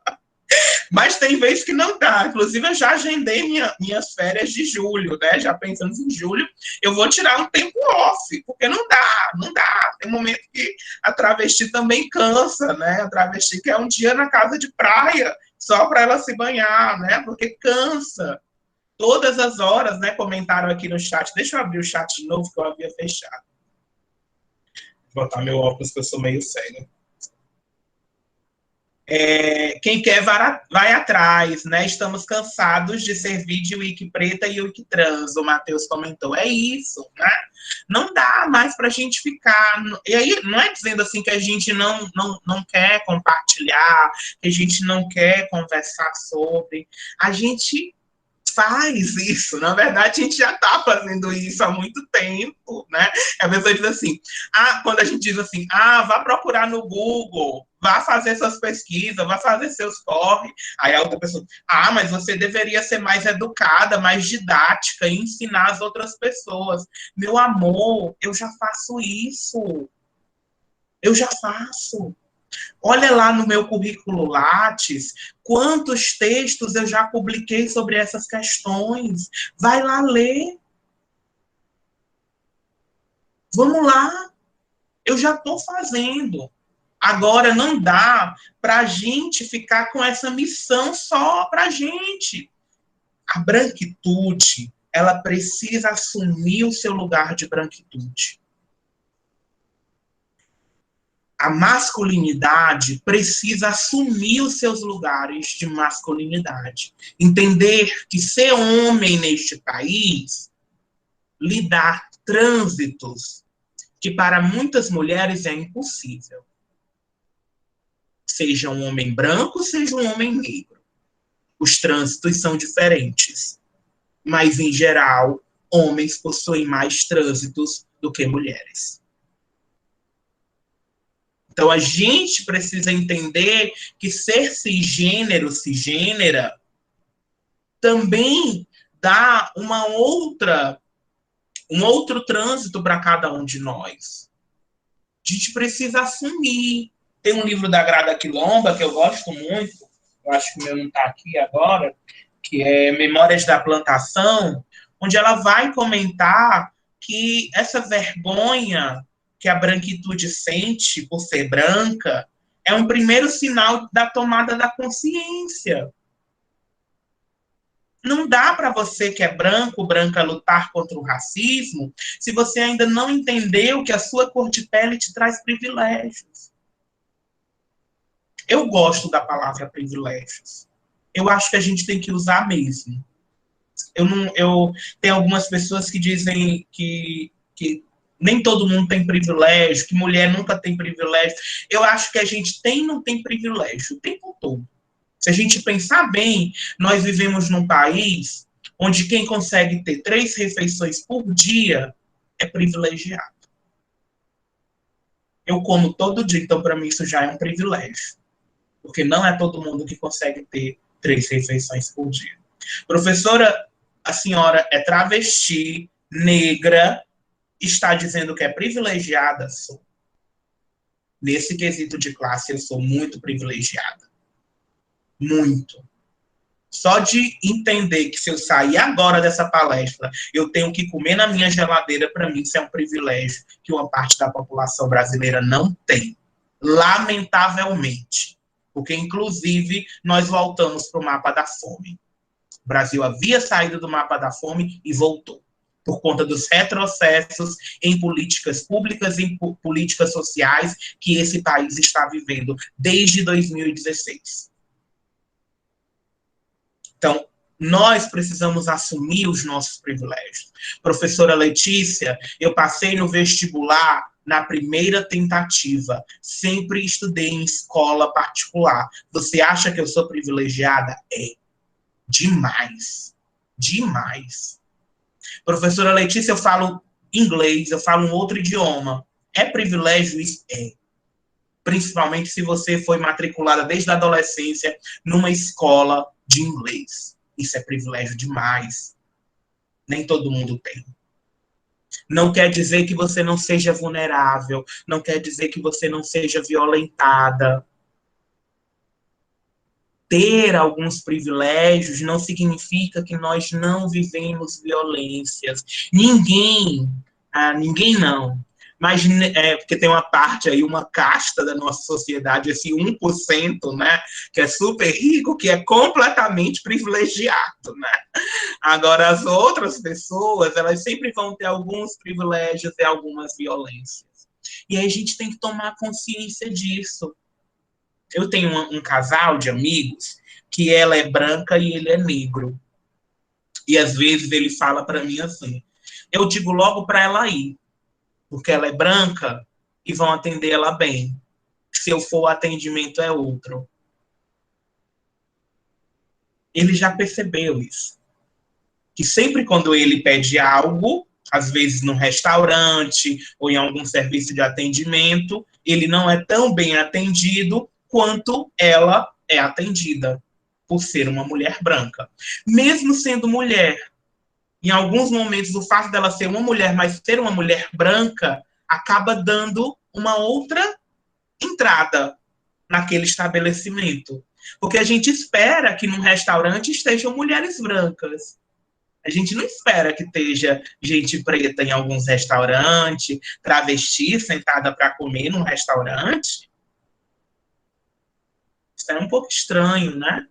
Mas tem vezes que não dá. Inclusive, eu já agendei minhas férias de julho, né? Já pensando em julho, eu vou tirar um tempo off, porque não dá, não dá. Tem um momento que a travesti também cansa, né? A travesti quer um dia na casa de praia, só para ela se banhar, né? Porque cansa. Todas as horas, né? Comentaram aqui no chat. Deixa eu abrir o chat de novo, que eu havia fechado. Vou botar meu óculos, que eu sou meio cego. Quem quer vai atrás, né? Estamos cansados de servir de wiki preta e wiki trans, o Matheus comentou. É isso, né? Não dá mais para a gente ficar... E aí, não é dizendo assim que a gente não quer compartilhar, que a gente não quer conversar sobre. A gente faz isso. Na verdade, a gente já está fazendo isso há muito tempo, né? A pessoa diz assim, quando a gente diz assim, vá procurar no Google, vá fazer suas pesquisas, vá fazer seus corre. Aí a outra pessoa, mas você deveria ser mais educada, mais didática e ensinar as outras pessoas. Meu amor, eu já faço isso. Eu já faço. Olha lá no meu currículo Lattes, quantos textos eu já publiquei sobre essas questões. Vai lá ler. Vamos lá. Eu já estou fazendo. Agora não dá para a gente ficar com essa missão só para a gente. A branquitude, ela precisa assumir o seu lugar de branquitude. A masculinidade precisa assumir os seus lugares de masculinidade. Entender que ser homem neste país lhe dá trânsitos que para muitas mulheres é impossível. Seja um homem branco, seja um homem negro. Os trânsitos são diferentes. Mas, em geral, homens possuem mais trânsitos do que mulheres. Então, a gente precisa entender que ser cisgênero, cisgênera, também dá um outro trânsito para cada um de nós. A gente precisa assumir. Tem um livro da Grada Quilomba, que eu gosto muito, eu acho que o meu não está aqui agora, que é Memórias da Plantação, onde ela vai comentar que essa vergonha que a branquitude sente por ser branca é um primeiro sinal da tomada da consciência. Não dá para você que é branco, branca, lutar contra o racismo se você ainda não entendeu que a sua cor de pele te traz privilégios. Eu gosto da palavra privilégios. Eu acho que a gente tem que usar mesmo. Tem algumas pessoas que dizem que nem todo mundo tem privilégio, que mulher nunca tem privilégio. Eu acho que a gente tem e não tem privilégio o tempo todo. Se a gente pensar bem, nós vivemos num país onde quem consegue ter 3 refeições por dia é privilegiado. Eu como todo dia, então para mim isso já é um privilégio. Porque não é todo mundo que consegue ter 3 refeições por dia. Professora, a senhora é travesti, negra, está dizendo que é privilegiada? Sou. Nesse quesito de classe, eu sou muito privilegiada. Muito. Só de entender que se eu sair agora dessa palestra, eu tenho que comer na minha geladeira, para mim isso é um privilégio que uma parte da população brasileira não tem. Lamentavelmente. Porque, inclusive, nós voltamos para o mapa da fome. O Brasil havia saído do mapa da fome e voltou. Por conta dos retrocessos em políticas públicas e em políticas sociais que esse país está vivendo desde 2016. Então, nós precisamos assumir os nossos privilégios. Professora Letícia, eu passei no vestibular na primeira tentativa. Sempre estudei em escola particular. Você acha que eu sou privilegiada? É. Demais. Demais. Professora Letícia, eu falo inglês, eu falo um outro idioma. É privilégio? Isso é. Principalmente se você foi matriculada desde a adolescência numa escola de inglês. Isso é privilégio demais. Nem todo mundo tem. Não quer dizer que você não seja vulnerável, não quer dizer que você não seja violentada. Ter alguns privilégios não significa que nós não vivemos violências. Ninguém não. Mas porque tem uma parte aí, uma casta da nossa sociedade, esse 1%, né, que é super rico, que é completamente privilegiado, né? Agora, as outras pessoas, elas sempre vão ter alguns privilégios e algumas violências. E aí a gente tem que tomar consciência disso. Eu tenho um casal de amigos que ela é branca e ele é negro. E às vezes ele fala para mim assim, eu digo logo para ela ir, porque ela é branca e vão atender ela bem. Se eu for, o atendimento é outro. Ele já percebeu isso. que sempre quando ele pede algo, às vezes num restaurante ou em algum serviço de atendimento, ele não é tão bem atendido quanto ela é atendida, por ser uma mulher branca. Mesmo sendo mulher, em alguns momentos o fato dela ser uma mulher, mas ser uma mulher branca, acaba dando uma outra entrada naquele estabelecimento. Porque a gente espera que num restaurante estejam mulheres brancas. A gente não espera que esteja gente preta em alguns restaurantes, travesti sentada para comer num restaurante. Isso é um pouco estranho, né?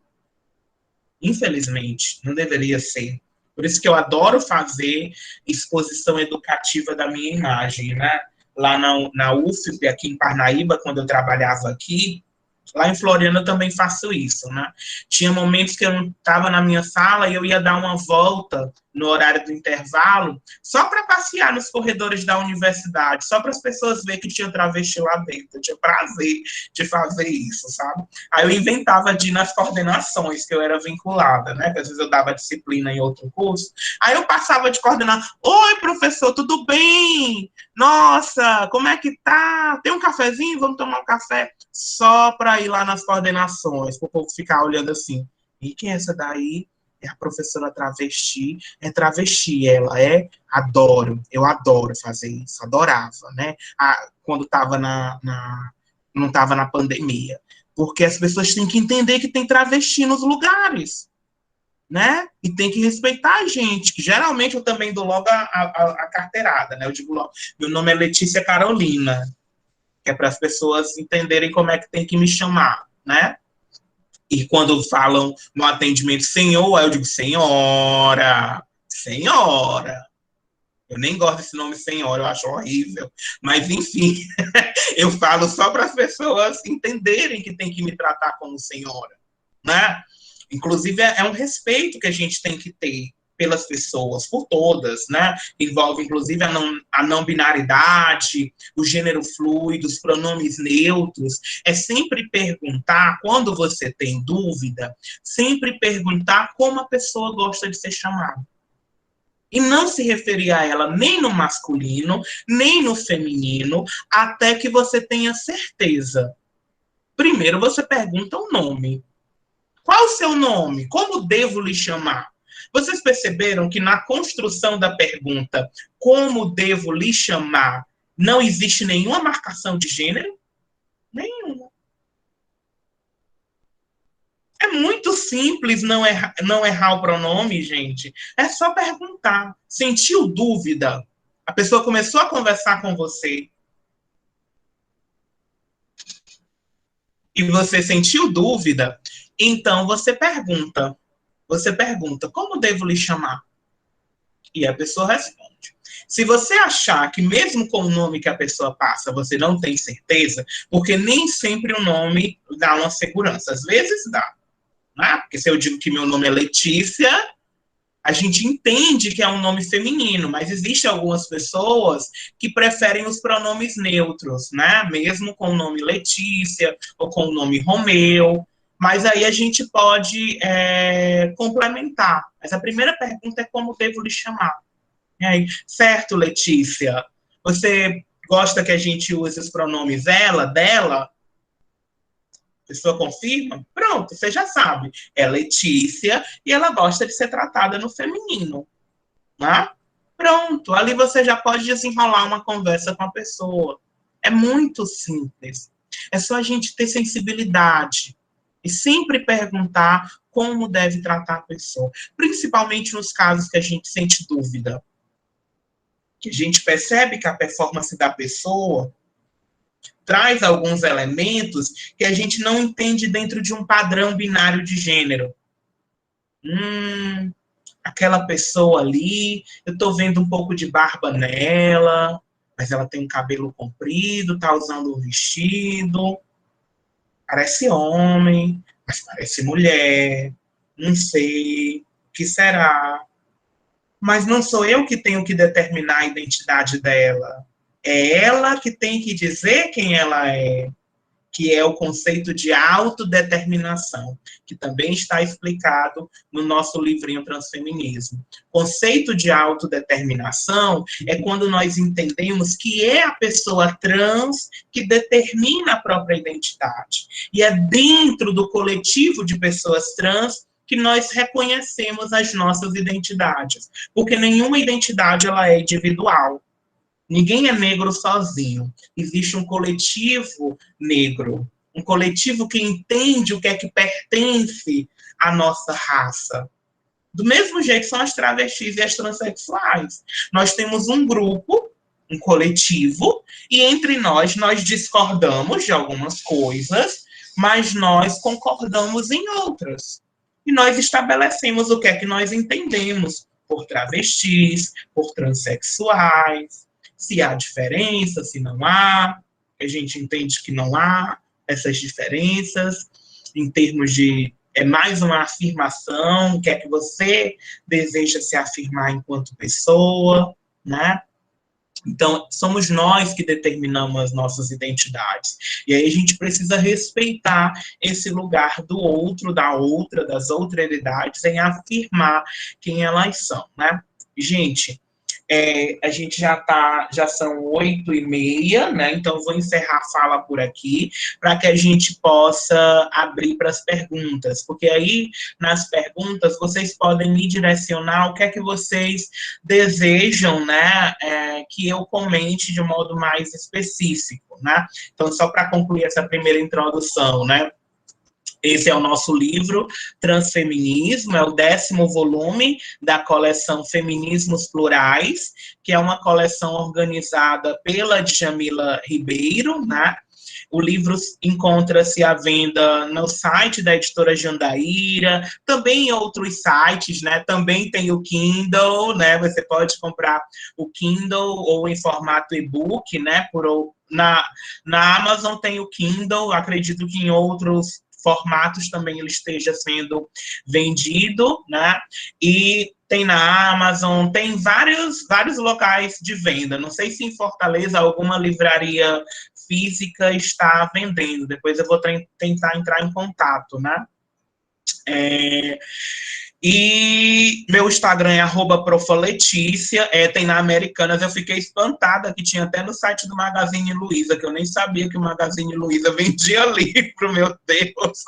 Infelizmente, não deveria ser. Por isso que eu adoro fazer exposição educativa da minha imagem, né? Lá na UFP, aqui em Parnaíba, quando eu trabalhava aqui, lá em Floriana eu também faço isso, né? Tinha momentos que eu não estava na minha sala e eu ia dar uma volta no horário do intervalo, só para passear nos corredores da universidade, só para as pessoas verem que tinha travesti lá dentro. Eu tinha prazer de fazer isso, sabe? Aí eu inventava de ir nas coordenações, que eu era vinculada, né? Porque às vezes eu dava disciplina em outro curso. Aí eu passava de coordenar. Oi, professor, tudo bem? Nossa, como é que tá? Tem um cafezinho? Vamos tomar um café? Só para ir lá nas coordenações, para o povo ficar olhando assim. E quem é essa daí? É a professora travesti. É travesti, ela é? Adoro, eu adoro fazer isso, adorava, né? Quando estava não estava na pandemia. Porque as pessoas têm que entender que tem travesti nos lugares, né? E tem que respeitar a gente, que geralmente eu também dou logo a carteirada, né? Eu digo logo, meu nome é Letícia Carolina, que é para as pessoas entenderem como é que tem que me chamar, né? E quando falam no atendimento senhor, aí eu digo senhora, senhora. Eu nem gosto desse nome senhora, eu acho horrível. Mas, enfim, eu falo só para as pessoas entenderem que tem que me tratar como senhora, né? Inclusive, é um respeito que a gente tem que ter pelas pessoas, por todas, né? Envolve, inclusive, a não binaridade, o gênero fluido, os pronomes neutros. É sempre perguntar, quando você tem dúvida, sempre perguntar como a pessoa gosta de ser chamada. E não se referir a ela nem no masculino, nem no feminino, até que você tenha certeza. Primeiro você pergunta o nome. Qual o seu nome? Como devo lhe chamar? Vocês perceberam que na construção da pergunta, como devo lhe chamar, não existe nenhuma marcação de gênero? Nenhuma. É muito simples não errar o pronome, gente. É só perguntar. Sentiu dúvida? A pessoa começou a conversar com você. E você sentiu dúvida? Então você pergunta. Você pergunta, como devo lhe chamar? E a pessoa responde. Se você achar que mesmo com o nome que a pessoa passa, você não tem certeza, porque nem sempre o nome dá uma segurança. Às vezes dá. Né? Porque se eu digo que meu nome é Letícia, a gente entende que é um nome feminino, mas existem algumas pessoas que preferem os pronomes neutros, né? Mesmo com o nome Letícia ou com o nome Romeu. Mas aí a gente pode complementar. Mas a primeira pergunta é como devo lhe chamar. E aí, certo, Letícia? Você gosta que a gente use os pronomes ela, dela? A pessoa confirma? Pronto, você já sabe. É Letícia e ela gosta de ser tratada no feminino. Né? Pronto, ali você já pode desenrolar uma conversa com a pessoa. É muito simples. É só a gente ter sensibilidade e sempre perguntar como deve tratar a pessoa. Principalmente nos casos que a gente sente dúvida. Que a gente percebe que a performance da pessoa traz alguns elementos que a gente não entende dentro de um padrão binário de gênero. Aquela pessoa ali, eu estou vendo um pouco de barba nela, mas ela tem um cabelo comprido, está usando um vestido, parece homem, mas parece mulher, não sei, o que será? Mas não sou eu que tenho que determinar a identidade dela. É ela que tem que dizer quem ela é. que é o conceito de autodeterminação, que também está explicado no nosso livrinho Transfeminismo. Conceito de autodeterminação é quando nós entendemos que é a pessoa trans que determina a própria identidade. E é dentro do coletivo de pessoas trans que nós reconhecemos as nossas identidades, porque nenhuma identidade ela é individual. Ninguém é negro sozinho. Existe um coletivo negro, um coletivo que entende o que é que pertence à nossa raça. Do mesmo jeito são as travestis e as transexuais. Nós temos um grupo, um coletivo, e entre nós discordamos de algumas coisas, mas nós concordamos em outras. E nós estabelecemos o que é que nós entendemos por travestis, por transexuais, se há diferença, se não há. A gente entende que não há essas diferenças em termos de é mais uma afirmação, o que é que você deseja se afirmar enquanto pessoa, né? Então, somos nós que determinamos as nossas identidades. E aí a gente precisa respeitar esse lugar do outro, da outra, das outralidades, em afirmar quem elas são, né? Gente, a gente já são 8h30, né? Então, vou encerrar a fala por aqui, para que a gente possa abrir para as perguntas, porque aí, nas perguntas, vocês podem me direcionar o que é que vocês desejam, né? Que eu comente de um modo mais específico, né? Então, só para concluir essa primeira introdução, né? Esse é o nosso livro, Transfeminismo, é o 10º volume da coleção Feminismos Plurais, que é uma coleção organizada pela Djamila Ribeiro, né? O livro encontra-se à venda no site da editora Jandaíra, também em outros sites, né? Também tem o Kindle, né? Você pode comprar o Kindle ou em formato e-book, né? Na Amazon tem o Kindle, acredito que em outros formatos também ele esteja sendo vendido, né? E tem na Amazon, tem vários locais de venda. Não sei se em Fortaleza alguma livraria física está vendendo. Depois eu vou tentar entrar em contato, né? E meu Instagram é @profaletícia, tem na Americanas. Eu fiquei espantada que tinha até no site do Magazine Luiza, que eu nem sabia que o Magazine Luiza vendia livro, meu Deus.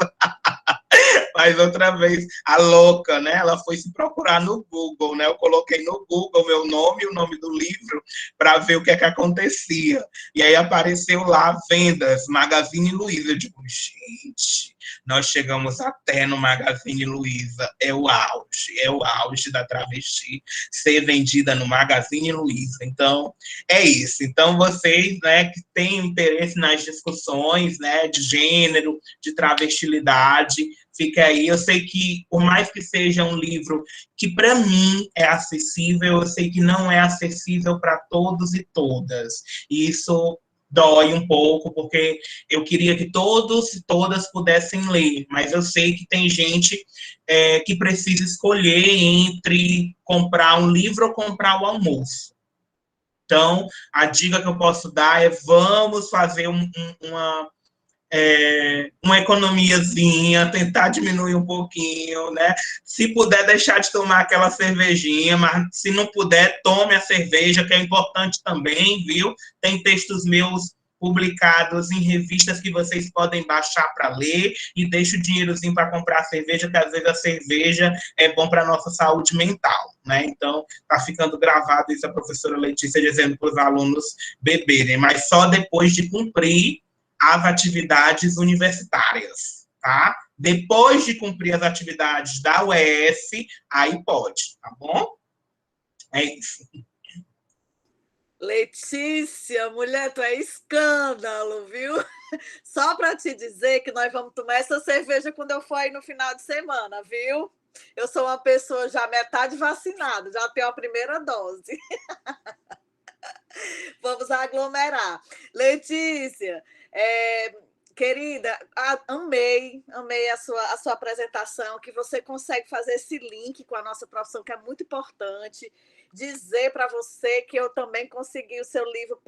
Mas outra vez, a louca, né? Ela foi se procurar no Google, né? Eu coloquei no Google meu nome e o nome do livro para ver o que é que acontecia. E aí apareceu lá, vendas, Magazine Luiza. Eu digo, gente, nós chegamos até no Magazine Luiza. É o auge da travesti ser vendida no Magazine Luiza. Então, é isso. Então, vocês, né, que têm interesse nas discussões, né, de gênero, de travestilidade, fica aí. Eu sei que, por mais que seja um livro que, para mim, é acessível, eu sei que não é acessível para todos e todas. E isso dói um pouco, porque eu queria que todos e todas pudessem ler, mas eu sei que tem gente que precisa escolher entre comprar um livro ou comprar o almoço. Então, a dica que eu posso dar é: vamos fazer uma economiazinha, tentar diminuir um pouquinho, né? Se puder deixar de tomar aquela cervejinha, mas se não puder, tome a cerveja, que é importante também, viu? Tem textos meus publicados em revistas que vocês podem baixar para ler, e deixa o dinheirozinho para comprar cerveja, que às vezes a cerveja é bom para a nossa saúde mental, né? Então, tá ficando gravado isso, a professora Letícia dizendo para os alunos beberem, mas só depois de cumprir as atividades universitárias, tá? Depois de cumprir as atividades da UES, aí pode, tá bom? É isso. Letícia, mulher, tu é escândalo, viu? Só para te dizer que nós vamos tomar essa cerveja quando eu for aí no final de semana, viu? Eu sou uma pessoa já metade vacinada, já tenho a primeira dose. Vamos aglomerar. Letícia, querida, amei a sua apresentação, que você consegue fazer esse link com a nossa profissão, que é muito importante. Dizer para você que eu também consegui o seu livro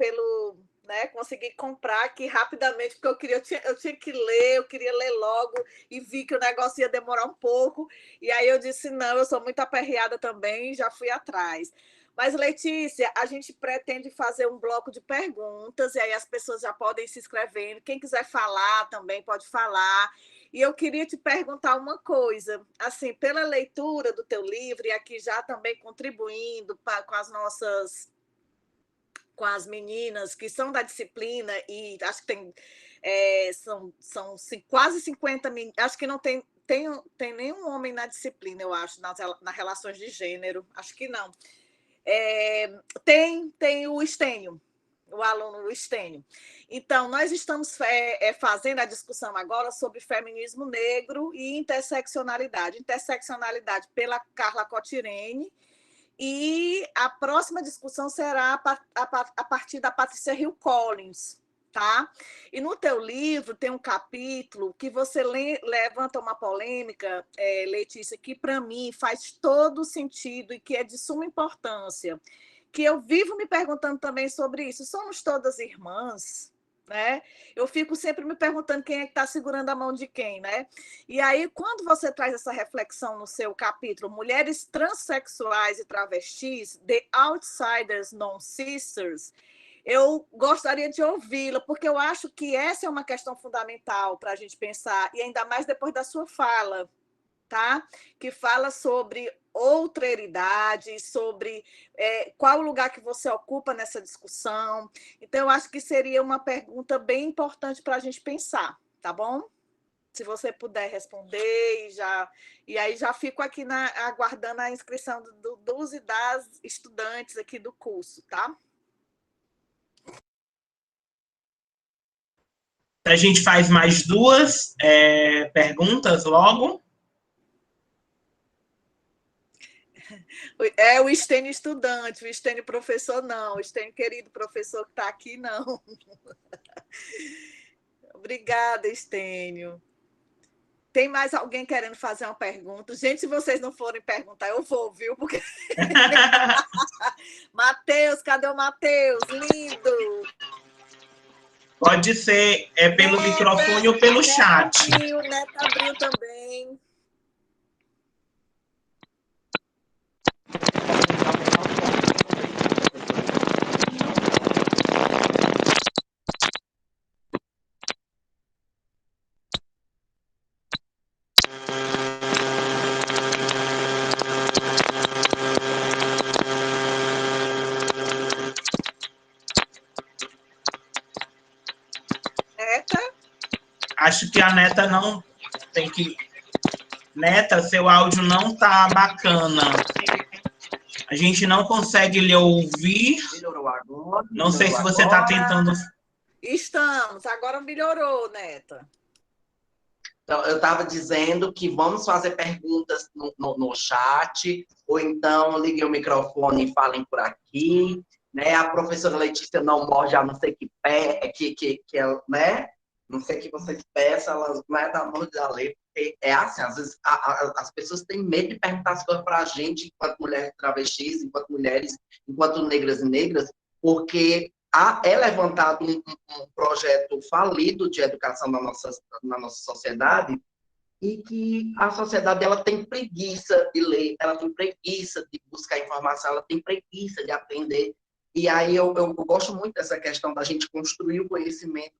né, consegui comprar aqui rapidamente, porque eu tinha que ler, eu queria ler logo, e vi que o negócio ia demorar um pouco, e aí eu disse, não, eu sou muito aperreada também, já fui atrás. Mas, Letícia, a gente pretende fazer um bloco de perguntas, e aí as pessoas já podem se inscrevendo, quem quiser falar também pode falar. E eu queria te perguntar uma coisa, assim, pela leitura do teu livro, e aqui já também contribuindo com as nossas, com as meninas que são da disciplina, e acho que tem, são quase 50 meninas, acho que não tem nenhum homem na disciplina, eu acho, nas relações de gênero, acho que não. Tem o Estênio, o aluno do Estênio. Então, nós estamos fazendo a discussão agora sobre feminismo negro e interseccionalidade. Interseccionalidade pela Carla Cotirene, e a próxima discussão será a partir da Patrícia Hill Collins, tá? E no teu livro tem um capítulo que você levanta uma polêmica, Letícia, que para mim faz todo sentido e que é de suma importância, que eu vivo me perguntando também sobre isso. Somos todas irmãs, né? Eu fico sempre me perguntando quem é que está segurando a mão de quem, né? E aí, quando você traz essa reflexão no seu capítulo, Mulheres Transsexuais e Travestis, The Outsiders Non-Sisters, eu gostaria de ouvi-la, porque eu acho que essa é uma questão fundamental para a gente pensar, e ainda mais depois da sua fala, tá? Que fala sobre outralidade, sobre qual o lugar que você ocupa nessa discussão. Então, eu acho que seria uma pergunta bem importante para a gente pensar, tá bom? Se você puder responder, e aí já fico aqui aguardando a inscrição dos e das estudantes aqui do curso, tá? A gente faz mais duas perguntas logo. O Estênio estudante, o Estênio professor não, o Estênio querido professor que está aqui não. Obrigada, Estênio. Tem mais alguém querendo fazer uma pergunta? Gente, se vocês não forem perguntar, eu vou, viu? Porque... Matheus, cadê o Matheus? Lindo! Pode ser pelo microfone ou pelo chat. O Neto abriu também. Acho que a Neta não tem que... Neta, seu áudio não tá bacana. A gente não consegue lhe ouvir. Melhorou agora. Não sei se você está tentando... Estamos, agora melhorou, Neta. Então, eu estava dizendo que vamos fazer perguntas no chat, ou então liguem o microfone e falem por aqui, né? A professora Letícia não morde a não ser que ela, né? Não sei que vocês peçam, elas não é da morde da lei, porque é assim, às vezes as pessoas têm medo de perguntar as coisas para a gente, enquanto mulheres travestis, enquanto mulheres, enquanto negras e negras, porque é levantado um projeto falido de educação na nossa sociedade, e que a sociedade ela tem preguiça de ler, ela tem preguiça de buscar informação, ela tem preguiça de aprender. E aí eu gosto muito dessa questão da gente construir o conhecimento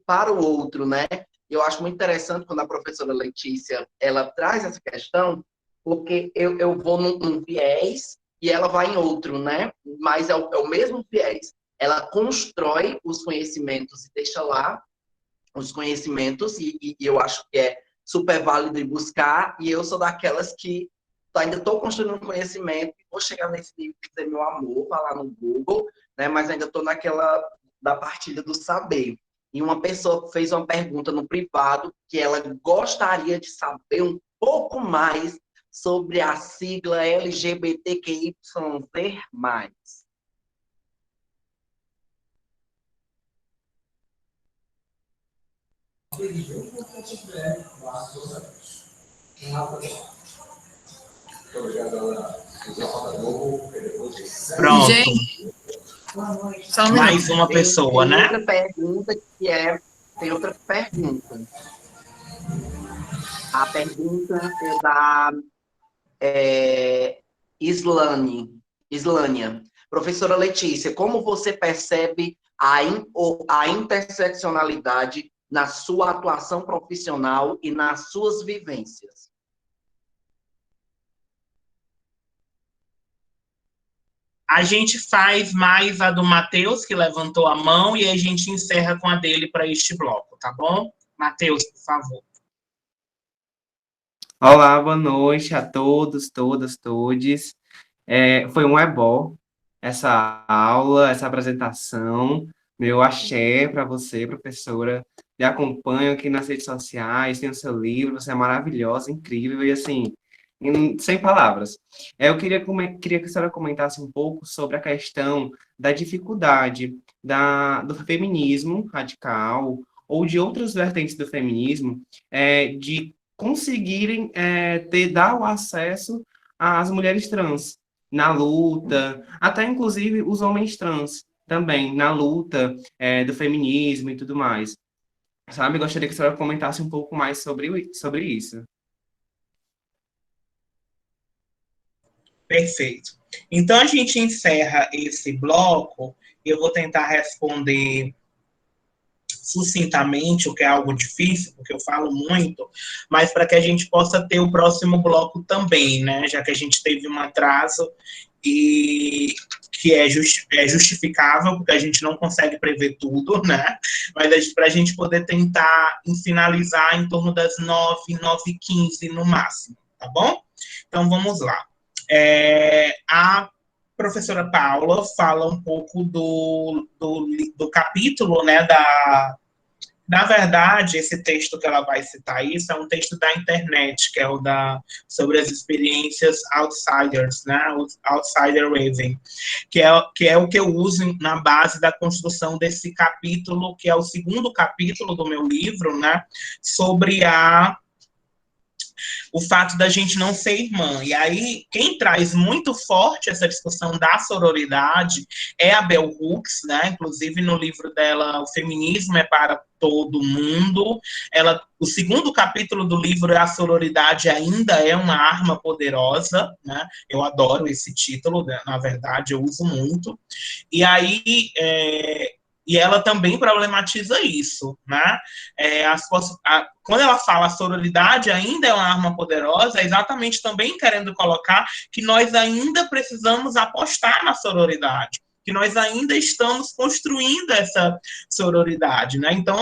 para o outro, né? Eu acho muito interessante quando a professora Letícia ela traz essa questão, porque eu vou num viés e ela vai em outro, né? Mas é o mesmo viés. Ela constrói os conhecimentos e deixa lá os conhecimentos, e eu acho que é super válido de buscar, e eu sou daquelas que ainda estou construindo um conhecimento, vou chegar nesse nível de dizer meu amor, falar no Google, né? Mas ainda estou naquela da partilha do saber. E uma pessoa fez uma pergunta no privado que ela gostaria de saber um pouco mais sobre a sigla LGBTQIZ+. Pronto. Gente, Só Mas mais uma tem, pessoa, tem né? outra pergunta que é. Tem outra pergunta. A pergunta é da Islânia. Professora Letícia, como você percebe a interseccionalidade na sua atuação profissional e nas suas vivências? A gente faz mais a do Matheus, que levantou a mão, e a gente encerra com a dele para este bloco, tá bom? Matheus, por favor. Olá, boa noite a todos, todas, todes. Foi um ebó essa aula, essa apresentação. Meu axé para você, professora. Me acompanho aqui nas redes sociais, tem o seu livro, você é maravilhosa, incrível e assim, sem palavras. Eu queria que a senhora comentasse um pouco sobre a questão da dificuldade do feminismo radical ou de outras vertentes do feminismo, de conseguirem dar o acesso às mulheres trans na luta, até inclusive os homens trans também, na luta do feminismo e tudo mais. Sabe? Gostaria que a senhora comentasse um pouco mais sobre isso. Perfeito. Então, a gente encerra esse bloco. Eu vou tentar responder sucintamente, o que é algo difícil, porque eu falo muito, mas para que a gente possa ter o próximo bloco também, né? Já que a gente teve um atraso e que é justificável, porque a gente não consegue prever tudo, né? Mas para a gente poder tentar finalizar em torno das 9h15 no máximo, tá bom? Então, vamos lá. A professora Paula fala um pouco do capítulo, né, na verdade, esse texto que ela vai citar isso é um texto da internet, que é sobre as experiências outsiders, né, o outsider living, que é o que eu uso na base da construção desse capítulo, que é o segundo capítulo do meu livro, né, sobre o fato da gente não ser irmã. E aí, quem traz muito forte essa discussão da sororidade é a Bell Hooks, né? Inclusive no livro dela, O Feminismo é para Todo Mundo. O segundo capítulo do livro é A Sororidade Ainda é uma Arma Poderosa, né? Eu adoro esse título, né? Na verdade, eu uso muito. E aí, e ela também problematiza isso, né? Quando ela fala a sororidade ainda é uma arma poderosa, é exatamente também querendo colocar que nós ainda precisamos apostar na sororidade, que nós ainda estamos construindo essa sororidade, né? Então,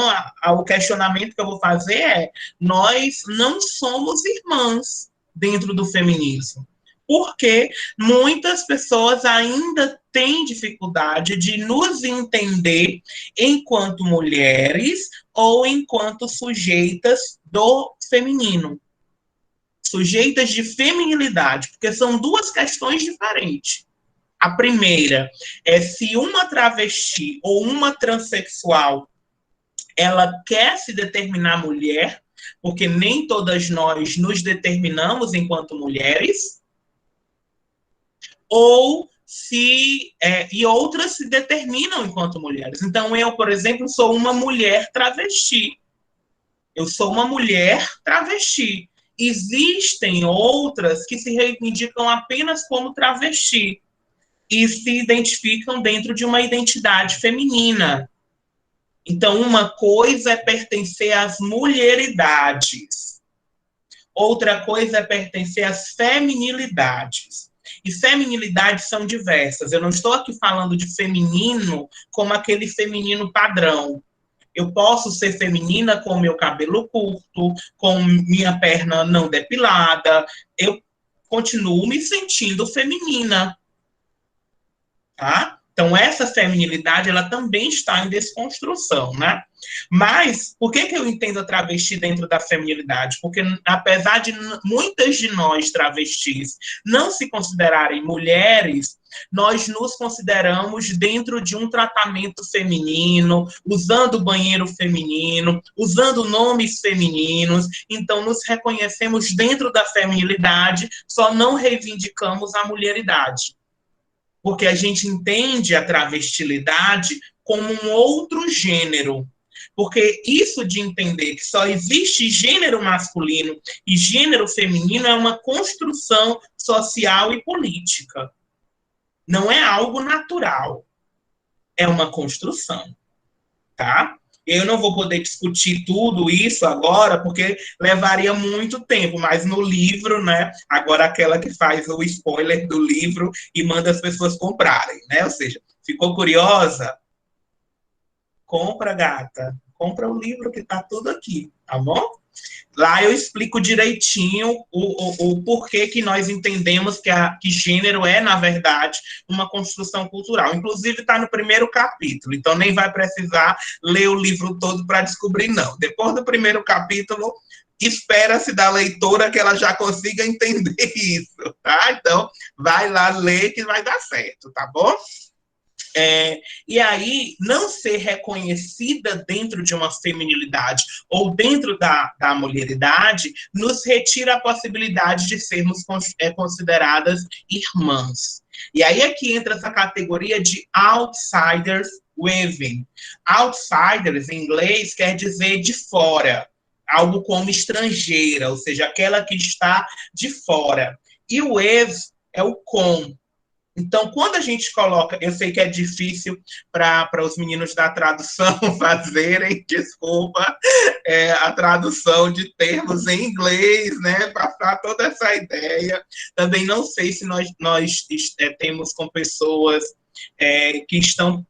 o questionamento que eu vou fazer é: nós não somos irmãs dentro do feminismo, porque muitas pessoas ainda têm dificuldade de nos entender enquanto mulheres ou enquanto sujeitas do feminino, sujeitas de feminilidade, porque são duas questões diferentes. A primeira é se uma travesti ou uma transexual ela quer se determinar mulher, porque nem todas nós nos determinamos enquanto mulheres, ou e outras se determinam enquanto mulheres. Então, eu, por exemplo, sou uma mulher travesti. Eu sou uma mulher travesti. Existem outras que se reivindicam apenas como travesti e se identificam dentro de uma identidade feminina. Então, uma coisa é pertencer às mulheridades. Outra coisa é pertencer às feminilidades. E feminilidades são diversas. Eu não estou aqui falando de feminino como aquele feminino padrão. Eu posso ser feminina com meu cabelo curto, com minha perna não depilada. Eu continuo me sentindo feminina. Tá? Então, essa feminilidade, ela também está em desconstrução, né? Mas, por que eu entendo a travesti dentro da feminilidade? Porque, apesar de muitas de nós travestis não se considerarem mulheres, nós nos consideramos dentro de um tratamento feminino, usando banheiro feminino, usando nomes femininos, então nos reconhecemos dentro da feminilidade, só não reivindicamos a mulheridade. porque a gente entende a travestilidade como um outro gênero. Porque isso de entender que só existe gênero masculino e gênero feminino é uma construção social e política. Não é algo natural. É uma construção, tá? Eu não vou poder discutir tudo isso agora, porque levaria muito tempo, mas no livro, né? Agora aquela que faz o spoiler do livro e manda as pessoas comprarem, né? Ou seja, ficou curiosa? Compra, gata. Compra o livro que tá tudo aqui, tá bom? Lá eu explico direitinho o porquê que nós entendemos que gênero é, na verdade, uma construção cultural. Inclusive, está no primeiro capítulo, então nem vai precisar ler o livro todo para descobrir, não. Depois do primeiro capítulo, espera-se da leitora que ela já consiga entender isso, tá? Então, vai lá ler que vai dar certo, tá bom? E aí, não ser reconhecida dentro de uma feminilidade ou dentro da mulheridade nos retira a possibilidade de sermos consideradas irmãs. E aí é que entra essa categoria de outsiders weaving. Outsiders, em inglês, quer dizer de fora, algo como estrangeira, ou seja, aquela que está de fora. E o weave é o com. Então, quando a gente coloca, eu sei que é difícil para os meninos da tradução fazerem, desculpa, a tradução de termos em inglês, né, passar toda essa ideia. Também não sei se nós temos com pessoas que estão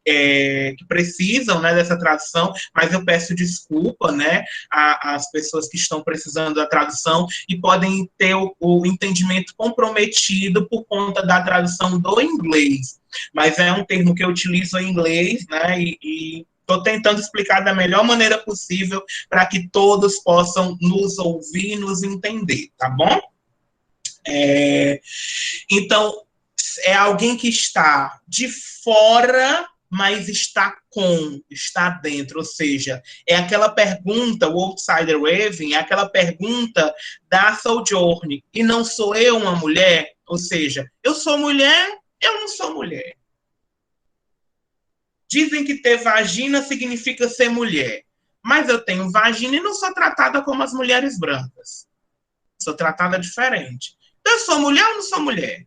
que precisam, né, dessa tradução, mas eu peço desculpa, né, às pessoas que estão precisando da tradução e podem ter o entendimento comprometido por conta da tradução do inglês. Mas é um termo que eu utilizo em inglês, né, e estou tentando explicar da melhor maneira possível para que todos possam nos ouvir e nos entender, tá bom? Então, é alguém que está de fora, mas está dentro, ou seja, é aquela pergunta, o outsider weaving, é aquela pergunta da Sojourner, e não sou eu uma mulher? Ou seja, eu sou mulher, eu não sou mulher. Dizem que ter vagina significa ser mulher, mas eu tenho vagina e não sou tratada como as mulheres brancas. Sou tratada diferente. Então, eu sou mulher ou não sou mulher?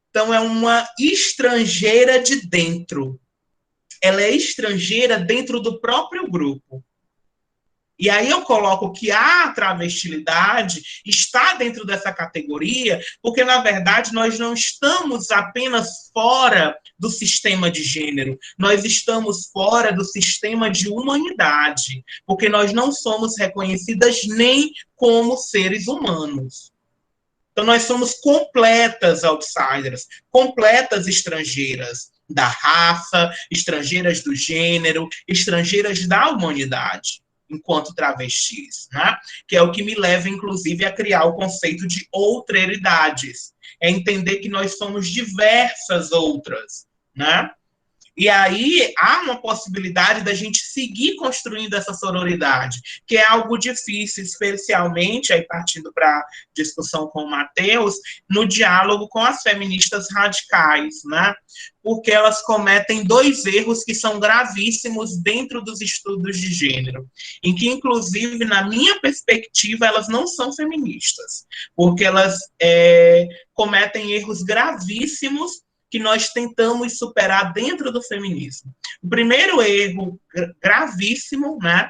Então, é uma estrangeira de dentro. Ela é estrangeira dentro do próprio grupo. E aí eu coloco que a travestilidade está dentro dessa categoria, porque, na verdade, nós não estamos apenas fora do sistema de gênero, nós estamos fora do sistema de humanidade, porque nós não somos reconhecidas nem como seres humanos. Então, nós somos completas outsiders, completas estrangeiras da raça, estrangeiras do gênero, estrangeiras da humanidade, enquanto travestis, né? Que é o que me leva, inclusive, a criar o conceito de outreridades. É entender que nós somos diversas outras, né? E aí há uma possibilidade da gente seguir construindo essa sororidade, que é algo difícil, especialmente, aí partindo para a discussão com o Matheus, no diálogo com as feministas radicais, né? Porque elas cometem dois erros que são gravíssimos dentro dos estudos de gênero, em que, inclusive, na minha perspectiva, elas não são feministas, porque elas cometem erros gravíssimos que nós tentamos superar dentro do feminismo. O primeiro erro gravíssimo, né,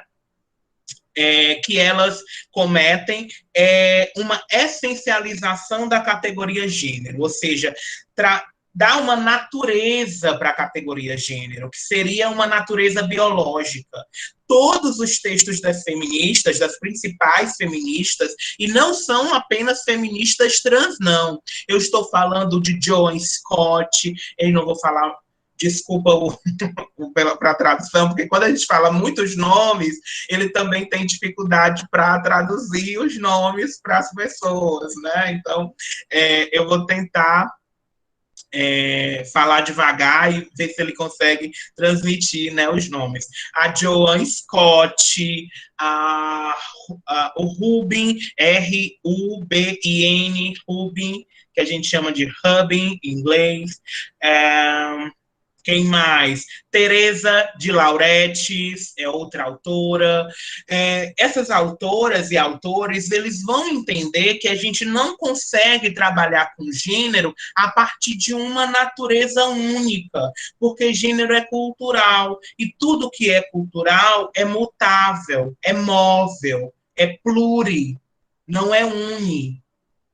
que elas cometem é uma essencialização da categoria gênero, ou seja, dá uma natureza para a categoria gênero, que seria uma natureza biológica. Todos os textos das feministas, das principais feministas, e não são apenas feministas trans, não. Eu estou falando de Joan Scott, eu não vou falar, desculpa para a tradução, porque quando a gente fala muitos nomes, ele também tem dificuldade para traduzir os nomes para as pessoas, né? Então, eu vou tentar falar devagar e ver se ele consegue transmitir, né, os nomes. A Joan Scott, o Rubin, R-U-B-I-N, Rubin, que a gente chama de Rubin em inglês. Quem mais? Teresa de Lauretis é outra autora. Essas autoras e autores, eles vão entender que a gente não consegue trabalhar com gênero a partir de uma natureza única, porque gênero é cultural, e tudo que é cultural é mutável, é móvel, é pluri, não é uni.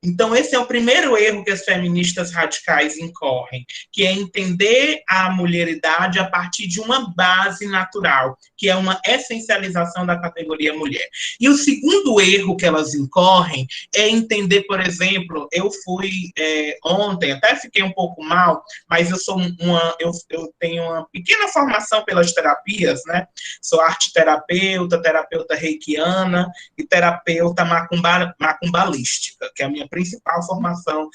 Então, esse é o primeiro erro que as feministas radicais incorrem, que é entender a mulheridade a partir de uma base natural, que é uma essencialização da categoria mulher. E o segundo erro que elas incorrem é entender, por exemplo, eu fui ontem, até fiquei um pouco mal, mas eu tenho uma pequena formação pelas terapias, né? Sou arte-terapeuta, terapeuta reikiana e terapeuta macumbalística, que é a minha principal formação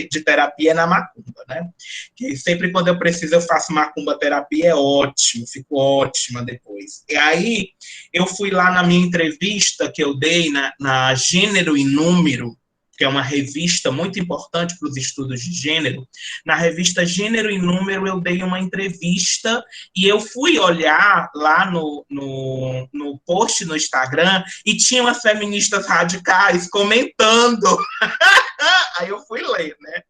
de terapia é na macumba, né? Que sempre quando eu preciso eu faço macumba terapia, é ótimo, fico ótima depois. E aí eu fui lá na minha entrevista que eu dei na Gênero e Número, que é uma revista muito importante para os estudos de gênero. Na revista Gênero e Número, eu dei uma entrevista e eu fui olhar lá no post no Instagram e tinham as feministas radicais comentando. Aí eu fui ler, né?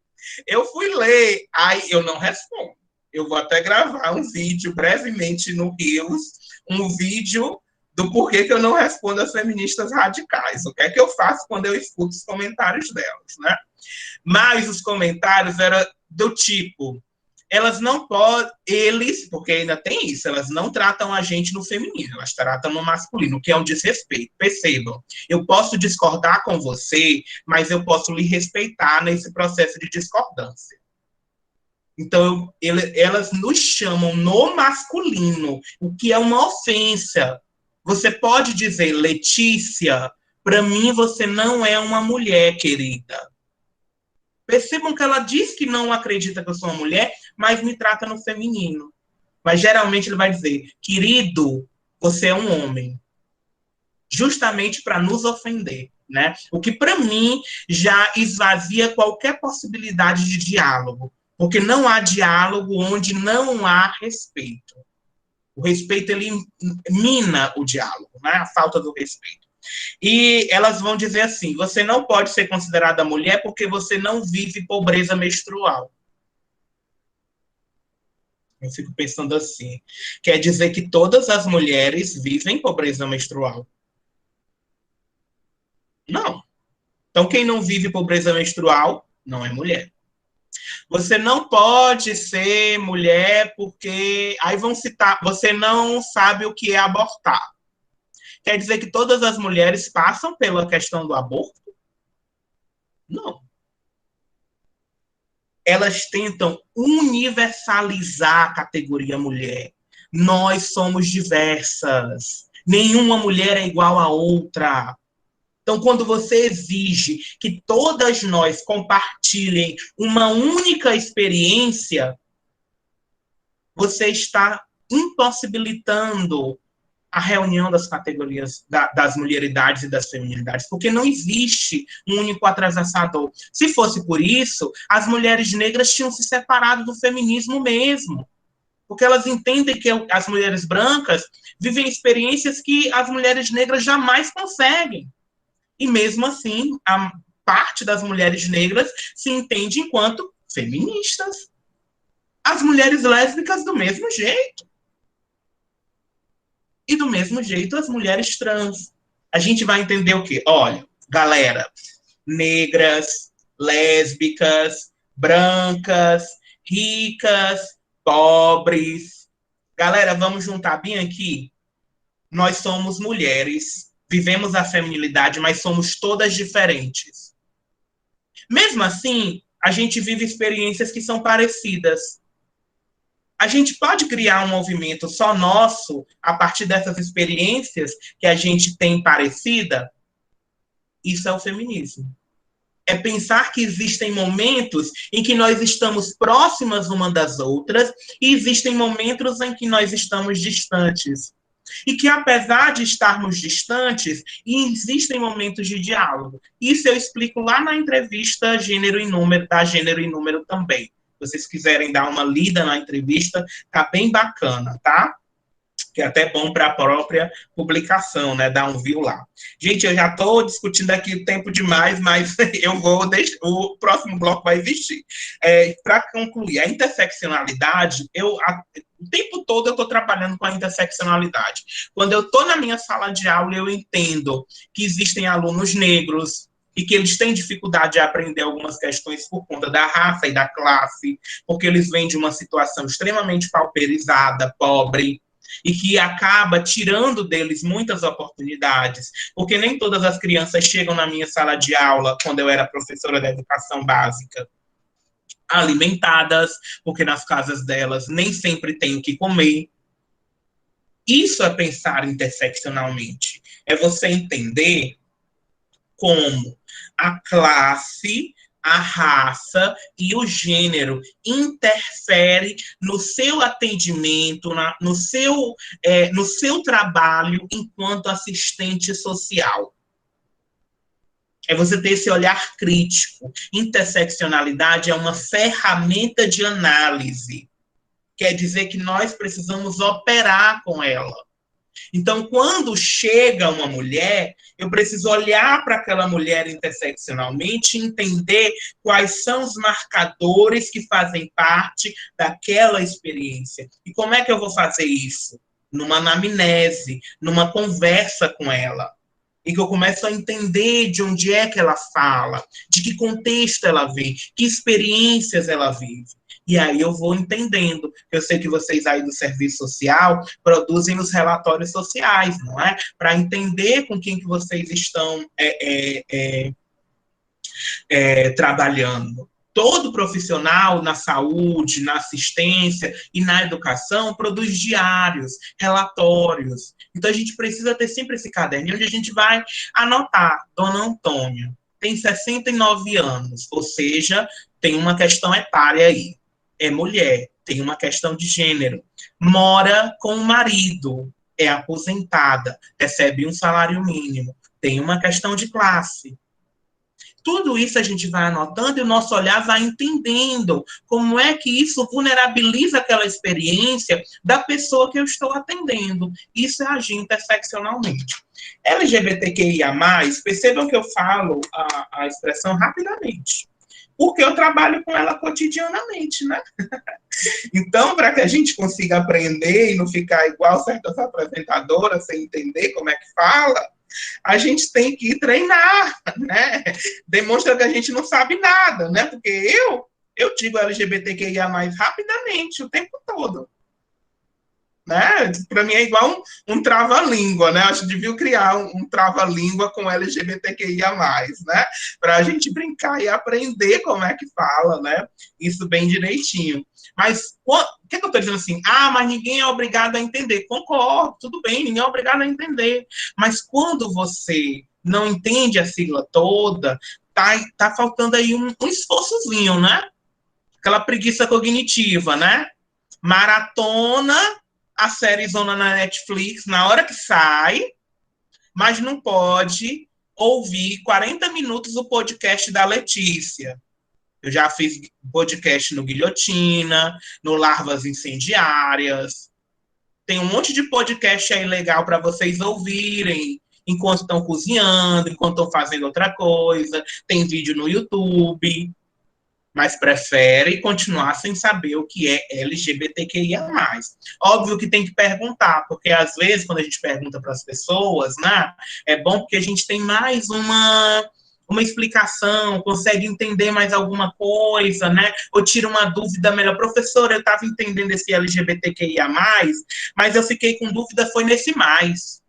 Aí eu não respondo. Eu vou até gravar um vídeo brevemente no Reels, um vídeo do porquê que eu não respondo às feministas radicais. O que é que eu faço quando eu escuto os comentários delas, né? Mas os comentários eram do tipo, elas não podem, porque ainda tem isso, elas não tratam a gente no feminino, elas tratam no masculino, que é um desrespeito. Percebam, eu posso discordar com você, mas eu posso lhe respeitar nesse processo de discordância. Então, elas nos chamam no masculino, o que é uma ofensa. Você pode dizer, Letícia, para mim você não é uma mulher, querida. Percebam que ela diz que não acredita que eu sou uma mulher, mas me trata no feminino. Mas geralmente ele vai dizer, querido, você é um homem. Justamente para nos ofender, né? O que para mim já esvazia qualquer possibilidade de diálogo. Porque não há diálogo onde não há respeito. O respeito, ele mina o diálogo, né? A falta do respeito. E elas vão dizer assim, você não pode ser considerada mulher porque você não vive pobreza menstrual. Eu fico pensando assim, quer dizer que todas as mulheres vivem pobreza menstrual? Não. Então, quem não vive pobreza menstrual não é mulher. Você não pode ser mulher porque... Aí vão citar, você não sabe o que é abortar. Quer dizer que todas as mulheres passam pela questão do aborto? Não. Elas tentam universalizar a categoria mulher. Nós somos diversas. Nenhuma mulher é igual a outra. Então, quando você exige que todas nós compartilhem uma única experiência, você está impossibilitando a reunião das categorias das mulheridades e das feminilidades, porque não existe um único atravessador. Se fosse por isso, as mulheres negras tinham se separado do feminismo mesmo, porque elas entendem que as mulheres brancas vivem experiências que as mulheres negras jamais conseguem. E mesmo assim, a parte das mulheres negras se entende enquanto feministas. As mulheres lésbicas do mesmo jeito. E do mesmo jeito as mulheres trans. A gente vai entender o quê? Olha, galera, negras, lésbicas, brancas, ricas, pobres. Galera, vamos juntar bem aqui. Nós somos mulheres, vivemos a feminilidade, mas somos todas diferentes. Mesmo assim, a gente vive experiências que são parecidas. A gente pode criar um movimento só nosso a partir dessas experiências que a gente tem parecida? Isso é o feminismo. É pensar que existem momentos em que nós estamos próximas uma das outras e existem momentos em que nós estamos distantes. E que, apesar de estarmos distantes, existem momentos de diálogo. Isso eu explico lá na entrevista Gênero e Número, da Gênero e Número também. Se vocês quiserem dar uma lida na entrevista, tá bem bacana, tá? Que é até bom para a própria publicação, né? Dar um view lá. Gente, eu já estou discutindo aqui o tempo demais, mas eu vou deixar, o próximo bloco vai existir. Para concluir, a interseccionalidade, o tempo todo eu estou trabalhando com a interseccionalidade. Quando eu estou na minha sala de aula, eu entendo que existem alunos negros, e que eles têm dificuldade de aprender algumas questões por conta da raça e da classe, porque eles vêm de uma situação extremamente pauperizada, pobre, e que acaba tirando deles muitas oportunidades, porque nem todas as crianças chegam na minha sala de aula, quando eu era professora da educação básica, alimentadas, porque nas casas delas nem sempre tem o que comer. Isso é pensar interseccionalmente, é você entender como a classe, a raça e o gênero interfere no seu atendimento, no seu trabalho enquanto assistente social. É você ter esse olhar crítico. Interseccionalidade é uma ferramenta de análise. Quer dizer que nós precisamos operar com ela. Então, quando chega uma mulher, eu preciso olhar para aquela mulher interseccionalmente e entender quais são os marcadores que fazem parte daquela experiência. E como é que eu vou fazer isso? Numa anamnese, numa conversa com ela. E que eu começo a entender de onde é que ela fala, de que contexto ela vem, que experiências ela vive. E aí eu vou entendendo. Eu sei que vocês aí do serviço social produzem os relatórios sociais, não é? Para entender com quem que vocês estão trabalhando. Todo profissional na saúde, na assistência e na educação produz diários, relatórios. Então a gente precisa ter sempre esse caderninho onde a gente vai anotar. Dona Antônia tem 69 anos, ou seja, tem uma questão etária aí. É mulher, tem uma questão de gênero, mora com o marido, é aposentada, recebe um salário mínimo, tem uma questão de classe. Tudo isso a gente vai anotando e o nosso olhar vai entendendo como é que isso vulnerabiliza aquela experiência da pessoa que eu estou atendendo. Isso é agir interseccionalmente. LGBTQIA+, percebam que eu falo a expressão rapidamente, porque eu trabalho com ela cotidianamente, né? Então, para que a gente consiga aprender e não ficar igual certas apresentadoras sem entender como é que fala, a gente tem que treinar, né? Demonstra que a gente não sabe nada, né? Porque eu digo LGBTQIA+, rapidamente, o tempo todo. Né? Para mim é igual um trava-língua, né? Acho que devia criar um trava-língua com LGBTQIA+, né? Para a gente brincar e aprender como é que fala, né? Isso bem direitinho. Mas o que eu estou dizendo assim? Mas ninguém é obrigado a entender. Concordo, tudo bem, ninguém é obrigado a entender. Mas quando você não entende a sigla toda, tá faltando aí um esforçozinho, né? Aquela preguiça cognitiva, né? Maratona a série Zona na Netflix na hora que sai, mas não pode ouvir 40 minutos o podcast da Letícia. Eu já fiz podcast no Guilhotina, no Larvas Incendiárias. Tem um monte de podcast aí legal para vocês ouvirem enquanto estão cozinhando, enquanto estão fazendo outra coisa. Tem vídeo no YouTube, mas prefere continuar sem saber o que é LGBTQIA+. Óbvio que tem que perguntar, porque às vezes, quando a gente pergunta para as pessoas, né, é bom porque a gente tem mais uma explicação, consegue entender mais alguma coisa, né, ou tira uma dúvida melhor. Professora, eu estava entendendo esse LGBTQIA+, mas eu fiquei com dúvida, foi nesse mais.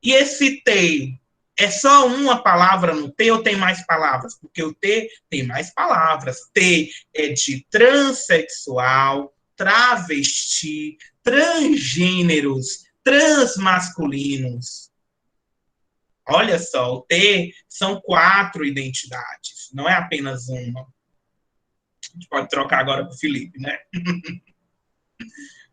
E esse T? É só uma palavra no T ou tem mais palavras? Porque o T tem mais palavras. T é de transexual, travesti, transgêneros, transmasculinos. Olha só, o T são 4 identidades, não é apenas uma. A gente pode trocar agora para o Felipe, né?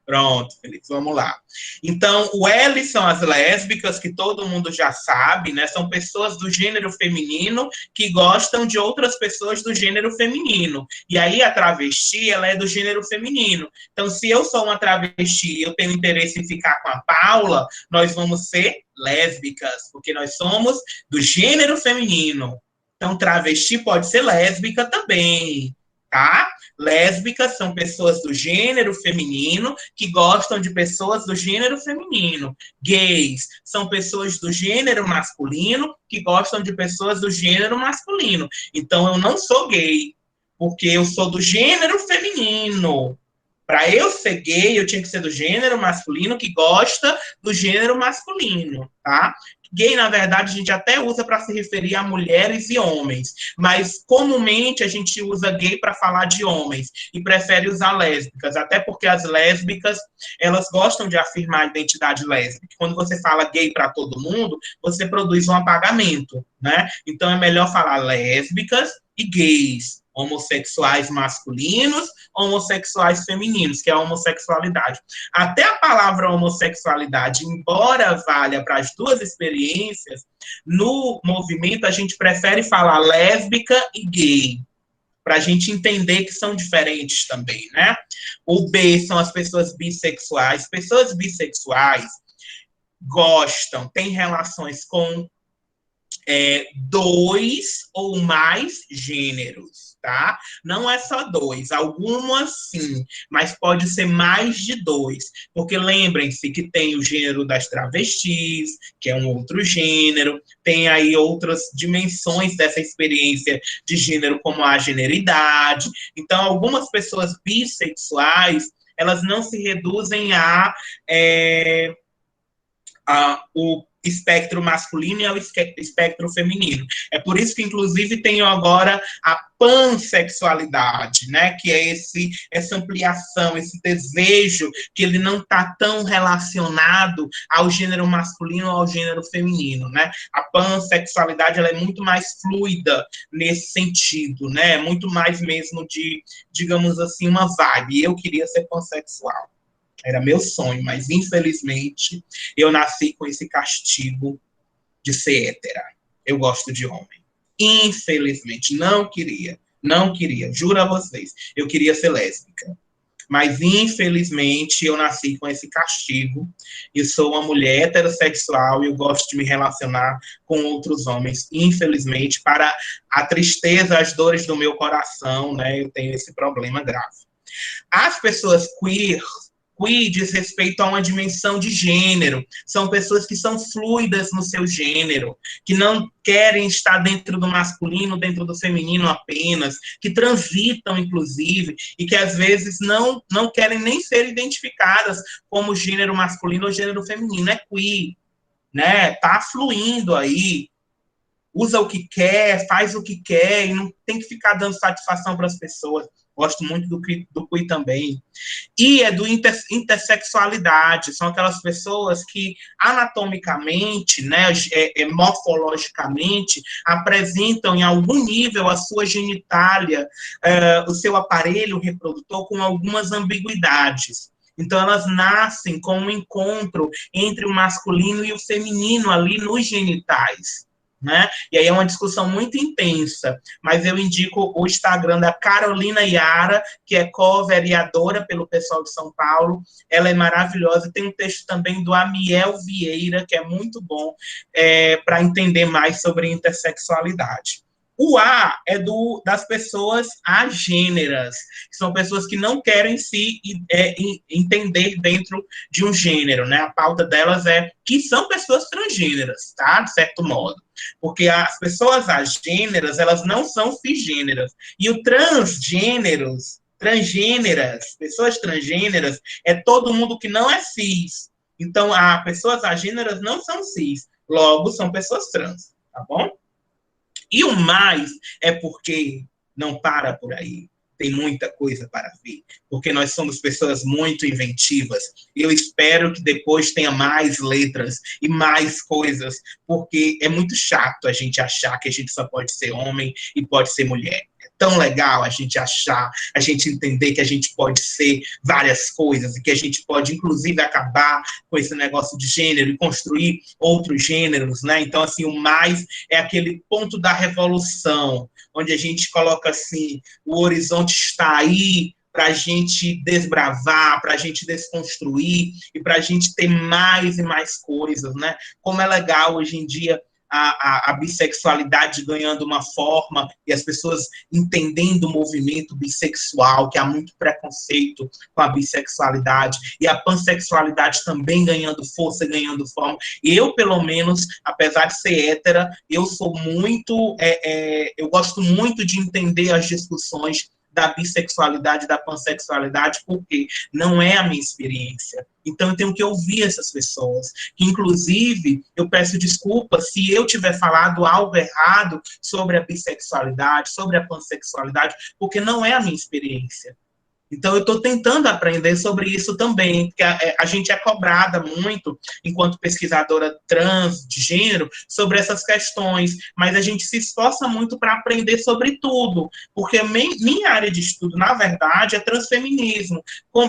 Pronto, Felipe, vamos lá. Então, o L são as lésbicas, que todo mundo já sabe, né? São pessoas do gênero feminino que gostam de outras pessoas do gênero feminino. E aí, a travesti, ela é do gênero feminino. Então, se eu sou uma travesti e eu tenho interesse em ficar com a Paula, nós vamos ser lésbicas, porque nós somos do gênero feminino. Então, travesti pode ser lésbica também, tá? Lésbicas são pessoas do gênero feminino que gostam de pessoas do gênero feminino. Gays são pessoas do gênero masculino que gostam de pessoas do gênero masculino. Então, eu não sou gay, porque eu sou do gênero feminino. Para eu ser gay, eu tinha que ser do gênero masculino que gosta do gênero masculino, tá? Gay, na verdade, a gente até usa para se referir a mulheres e homens, mas comumente a gente usa gay para falar de homens e prefere usar lésbicas, até porque as lésbicas, elas gostam de afirmar a identidade lésbica. Quando você fala gay para todo mundo, você produz um apagamento, né? Então é melhor falar lésbicas e gays, homossexuais masculinos, homossexuais femininos, que é a homossexualidade. Até a palavra homossexualidade, embora valha para as duas experiências, no movimento a gente prefere falar lésbica e gay, para a gente entender que são diferentes também, né? O B são as pessoas bissexuais. Pessoas bissexuais gostam, têm relações com 2 ou mais gêneros, tá? Não é só 2, algumas sim, mas pode ser mais de 2, porque lembrem-se que tem o gênero das travestis, que é um outro gênero, tem aí outras dimensões dessa experiência de gênero, como a generidade. Então, algumas pessoas bissexuais, elas não se reduzem o espectro masculino e ao espectro feminino. É por isso que, inclusive, tem agora a pansexualidade, né? Que é essa ampliação, esse desejo que ele não está tão relacionado ao gênero masculino ou ao gênero feminino, né? A pansexualidade, ela é muito mais fluida nesse sentido, né? Muito mais mesmo de, digamos assim, uma vibe. Eu queria ser pansexual. Era meu sonho, mas infelizmente eu nasci com esse castigo de ser hétera. Eu gosto de homem. Infelizmente, não queria, juro a vocês, eu queria ser lésbica. Mas infelizmente eu nasci com esse castigo. Eu sou uma mulher heterossexual e eu gosto de me relacionar com outros homens. Infelizmente, para a tristeza, as dores do meu coração, né, eu tenho esse problema grave. As pessoas queer diz respeito a uma dimensão de gênero. São pessoas que são fluidas no seu gênero, que não querem estar dentro do masculino, dentro do feminino apenas, que transitam, inclusive, e que às vezes não querem nem ser identificadas como gênero masculino ou gênero feminino. É queer, né? Tá fluindo aí. Usa o que quer, faz o que quer, e não tem que ficar dando satisfação para as pessoas. Gosto muito do queer também. E é do intersexualidade, são aquelas pessoas que anatomicamente, né, morfologicamente, apresentam em algum nível a sua genitália, o seu aparelho reprodutor com algumas ambiguidades. Então, elas nascem com um encontro entre o masculino e o feminino ali nos genitais. Né? E aí é uma discussão muito intensa, mas eu indico o Instagram da Carolina Yara, que é co-vereadora pelo pessoal de São Paulo. Ela é maravilhosa. Tem um texto também do Amiel Vieira, que é muito bom para entender mais sobre intersexualidade. O A é das pessoas agêneras, que são pessoas que não querem se entender dentro de um gênero, né? A pauta delas é que são pessoas transgêneras, tá? De certo modo. Porque as pessoas agêneras, elas não são cisgêneras. E o transgêneras, pessoas transgêneras, é todo mundo que não é cis. Então, as pessoas agêneras não são cis. Logo, são pessoas trans, tá bom? E o mais é porque não para por aí. tem muita coisa para vir, porque nós somos pessoas muito inventivas. Eu espero que depois tenha mais letras e mais coisas, porque é muito chato a gente achar que a gente só pode ser homem e pode ser mulher. É tão legal a gente achar, a gente entender que a gente pode ser várias coisas e que a gente pode, inclusive, acabar com esse negócio de gênero e construir outros gêneros, né? Então, assim, o mais é aquele ponto da revolução, onde a gente coloca assim, o horizonte está aí para a gente desbravar, para a gente desconstruir e para a gente ter mais e mais coisas, né? Como é legal hoje em dia a bissexualidade ganhando uma forma e as pessoas entendendo o movimento bissexual, que há muito preconceito com a bissexualidade, e a pansexualidade também ganhando força, ganhando forma. Eu, pelo menos, apesar de ser hétera, eu sou muito, eu gosto muito de entender as discussões da bissexualidade, da pansexualidade, porque não é a minha experiência. Então, eu tenho que ouvir essas pessoas. Inclusive, eu peço desculpa se eu tiver falado algo errado sobre a bissexualidade, sobre a pansexualidade, porque não é a minha experiência. Então, eu estou tentando aprender sobre isso também, porque a gente é cobrada muito, enquanto pesquisadora trans, de gênero, sobre essas questões, mas a gente se esforça muito para aprender sobre tudo, porque minha área de estudo, na verdade, é transfeminismo,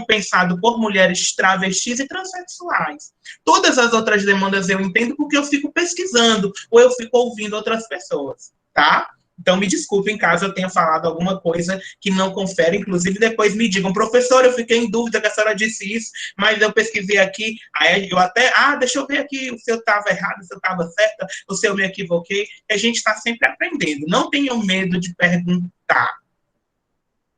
pensado por mulheres travestis e transexuais. Todas as outras demandas eu entendo porque eu fico pesquisando, ou eu fico ouvindo outras pessoas, tá? Então, me desculpem caso eu tenha falado alguma coisa que não confere, inclusive depois me digam, professor, eu fiquei em dúvida que a senhora disse isso, mas eu pesquisei aqui, aí eu até, deixa eu ver aqui se eu estava errado, se eu estava certa, ou se eu me equivoquei, a gente está sempre aprendendo. Não tenham medo de perguntar,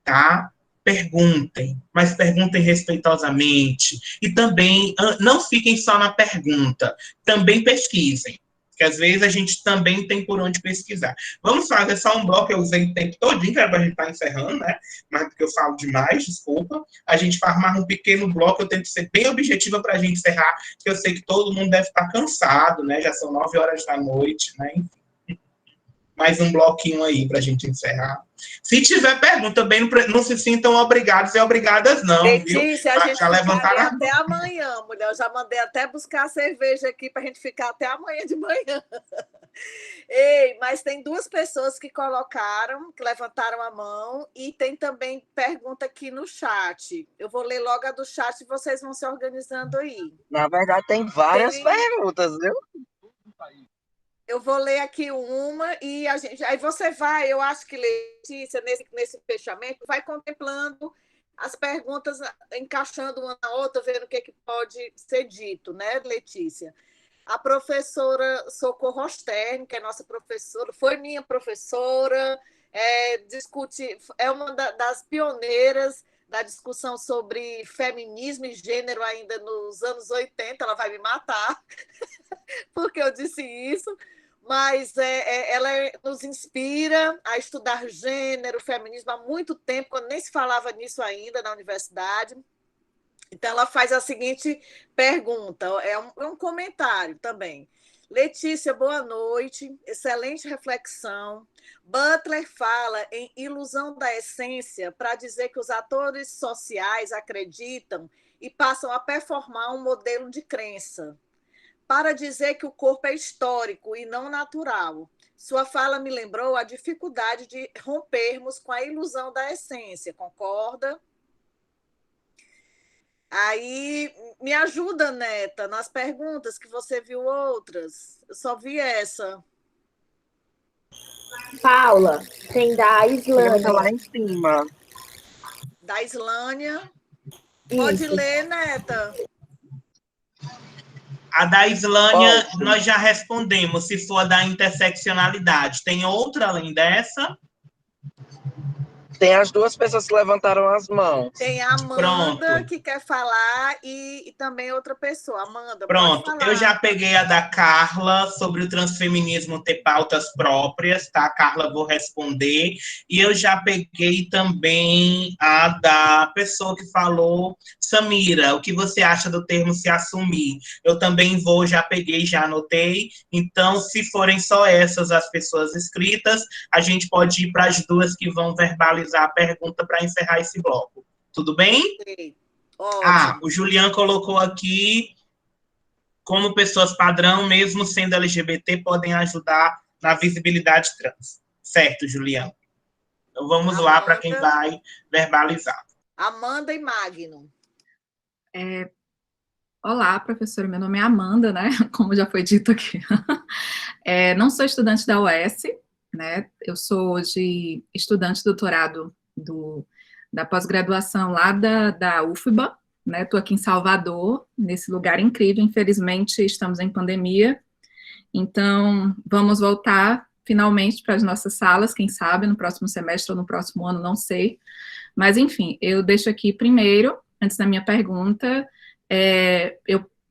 tá? Perguntem, mas perguntem respeitosamente. E também, não fiquem só na pergunta, também pesquisem. Porque às vezes a gente também tem por onde pesquisar. Vamos fazer só um bloco, eu usei o tempo todinho, que era para a gente estar encerrando, né? Mas porque eu falo demais, desculpa. A gente faz mais um pequeno bloco, eu tento ser bem objetiva para a gente encerrar, porque eu sei que todo mundo deve estar cansado, né? Já são 9 horas da noite, né? Mais um bloquinho aí para a gente encerrar. Se tiver pergunta, também não se sintam obrigados e obrigadas, não, Letícia, viu? A gente já levantaram até amanhã, mulher. Eu já mandei até buscar a cerveja aqui para a gente ficar até amanhã de manhã. Ei, mas tem duas pessoas que levantaram a mão, e tem também pergunta aqui no chat. Eu vou ler logo a do chat e vocês vão se organizando aí. Na verdade, tem várias perguntas, viu? Eu vou ler aqui uma e aí você vai, eu acho que, Letícia, nesse fechamento, vai contemplando as perguntas, encaixando uma na outra, vendo o que pode ser dito, né, Letícia? A professora Socorro Stern, que é nossa professora, foi minha professora, é uma das pioneiras da discussão sobre feminismo e gênero ainda nos anos 80, ela vai me matar, porque eu disse isso, mas ela nos inspira a estudar gênero, feminismo há muito tempo, quando nem se falava nisso ainda na universidade. Então, ela faz a seguinte pergunta, é um comentário também. Letícia, boa noite, excelente reflexão. Butler fala em ilusão da essência para dizer que os atores sociais acreditam e passam a performar um modelo de crença, para dizer que o corpo é histórico e não natural. Sua fala me lembrou a dificuldade de rompermos com a ilusão da essência, concorda? Aí, me ajuda, Neta, nas perguntas, que você viu outras. Eu só vi essa. Paula, tem da Islândia. Lá em cima. Da Islândia. Isso. Pode ler, Neta. A da Islândia, nós já respondemos, se for a da interseccionalidade. Tem outra além dessa? Tem as duas pessoas que levantaram as mãos. Tem a Amanda, Pronto. que quer falar, e também outra pessoa. Amanda, Pronto, pode falar. eu já peguei a da Carla sobre o transfeminismo ter pautas próprias, tá? Carla, vou responder. E eu já peguei também a da pessoa que falou, Samira, o que você acha do termo se assumir? Eu também já peguei, já anotei. Então, se forem só essas as pessoas inscritas, a gente pode ir para as duas que vão verbalizar finalizar a pergunta para encerrar esse bloco. Tudo bem? Ok. Ótimo. O Julian colocou aqui como pessoas padrão, mesmo sendo LGBT, podem ajudar na visibilidade trans. Certo, Julian? Então vamos lá para quem vai verbalizar. Amanda e Magno. Olá, professora, meu nome é Amanda, né? Como já foi dito aqui. Não sou estudante da UES, né? Eu sou hoje estudante de doutorado da pós-graduação lá da UFBA, né? Estou aqui em Salvador, nesse lugar incrível. Infelizmente, estamos em pandemia, então vamos voltar finalmente para as nossas salas, quem sabe, no próximo semestre ou no próximo ano, não sei. Mas, enfim, eu deixo aqui primeiro, antes da minha pergunta,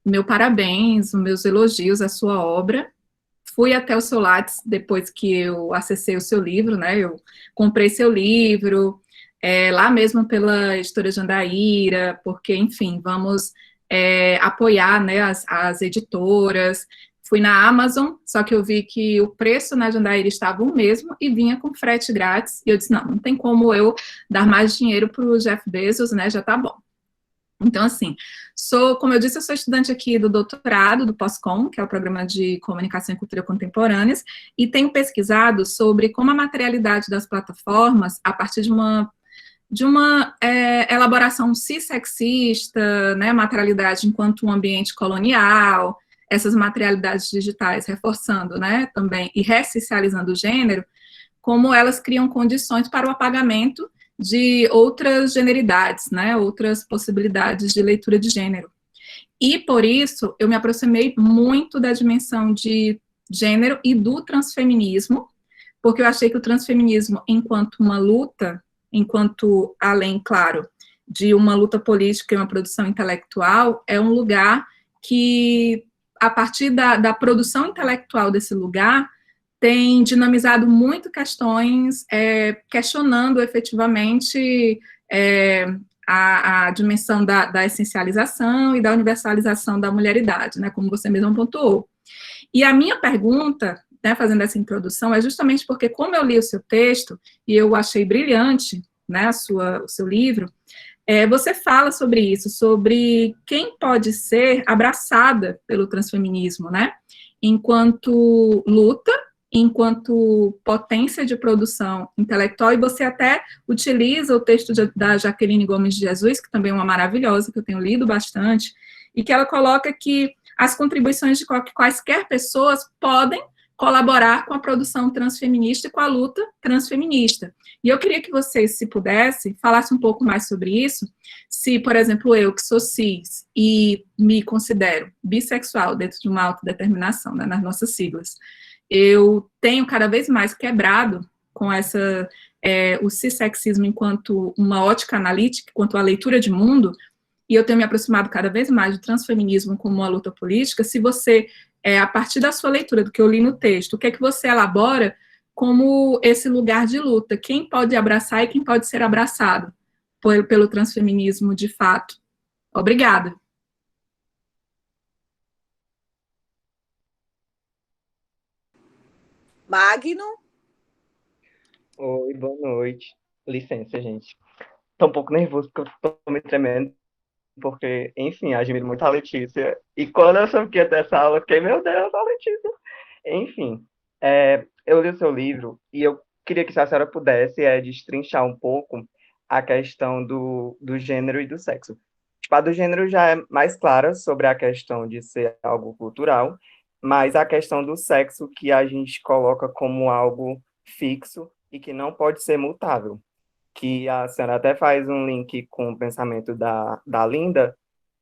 meu parabéns, os meus elogios à sua obra. Fui até o seu Lattes depois que eu acessei o seu livro, né? Eu comprei seu livro, lá mesmo pela editora Jandaíra, porque, enfim, vamos apoiar, né, as editoras. Fui na Amazon, só que eu vi que o preço na Jandaíra estava o mesmo e vinha com frete grátis. E eu disse, não tem como eu dar mais dinheiro para o Jeff Bezos, né? Já tá bom. Então, assim, como eu disse, eu sou estudante aqui do doutorado, do POSCOM, que é o Programa de Comunicação e Cultura Contemporâneas, e tenho pesquisado sobre como a materialidade das plataformas, a partir de uma elaboração cissexista, né, materialidade enquanto um ambiente colonial, essas materialidades digitais reforçando, né, também, e ressocializando o gênero, como elas criam condições para o apagamento de outras generidades, né, outras possibilidades de leitura de gênero. E, por isso, eu me aproximei muito da dimensão de gênero e do transfeminismo, porque eu achei que o transfeminismo, enquanto uma luta, enquanto, além, claro, de uma luta política e uma produção intelectual, é um lugar que, a partir da produção intelectual desse lugar, tem dinamizado muito questões, questionando efetivamente a dimensão da essencialização e da universalização da mulheridade, né, como você mesmo pontuou. E a minha pergunta, né, fazendo essa introdução, é justamente porque, como eu li o seu texto, e eu achei brilhante, né, o seu livro, você fala sobre isso, sobre quem pode ser abraçada pelo transfeminismo, né, enquanto luta, enquanto potência de produção intelectual, e você até utiliza o texto da Jaqueline Gomes de Jesus, que também é uma maravilhosa, que eu tenho lido bastante, e que ela coloca que as contribuições de quaisquer pessoas podem colaborar com a produção transfeminista e com a luta transfeminista. E eu queria que vocês, se pudessem, falassem um pouco mais sobre isso, se, por exemplo, eu, que sou cis e me considero bissexual dentro de uma autodeterminação, né, nas nossas siglas, eu tenho cada vez mais quebrado com o cissexismo enquanto uma ótica analítica, enquanto a leitura de mundo, e eu tenho me aproximado cada vez mais do transfeminismo como uma luta política. Se você, a partir da sua leitura, do que eu li no texto, o que é que você elabora como esse lugar de luta? Quem pode abraçar e quem pode ser abraçado pelo transfeminismo de fato? Obrigada. Magno? Oi, boa noite. Licença, gente. Tô um pouco nervoso porque eu tô me tremendo, porque, enfim, admiro muito a Letícia. E quando eu soube que ia ter essa aula, eu fiquei, meu Deus, a Letícia. Enfim, eu li o seu livro e eu queria que a senhora pudesse destrinchar um pouco a questão do gênero e do sexo. Tipo, a do gênero já é mais clara sobre a questão de ser algo cultural, mas a questão do sexo que a gente coloca como algo fixo e que não pode ser mutável. Que a senhora até faz um link com o pensamento da Linda,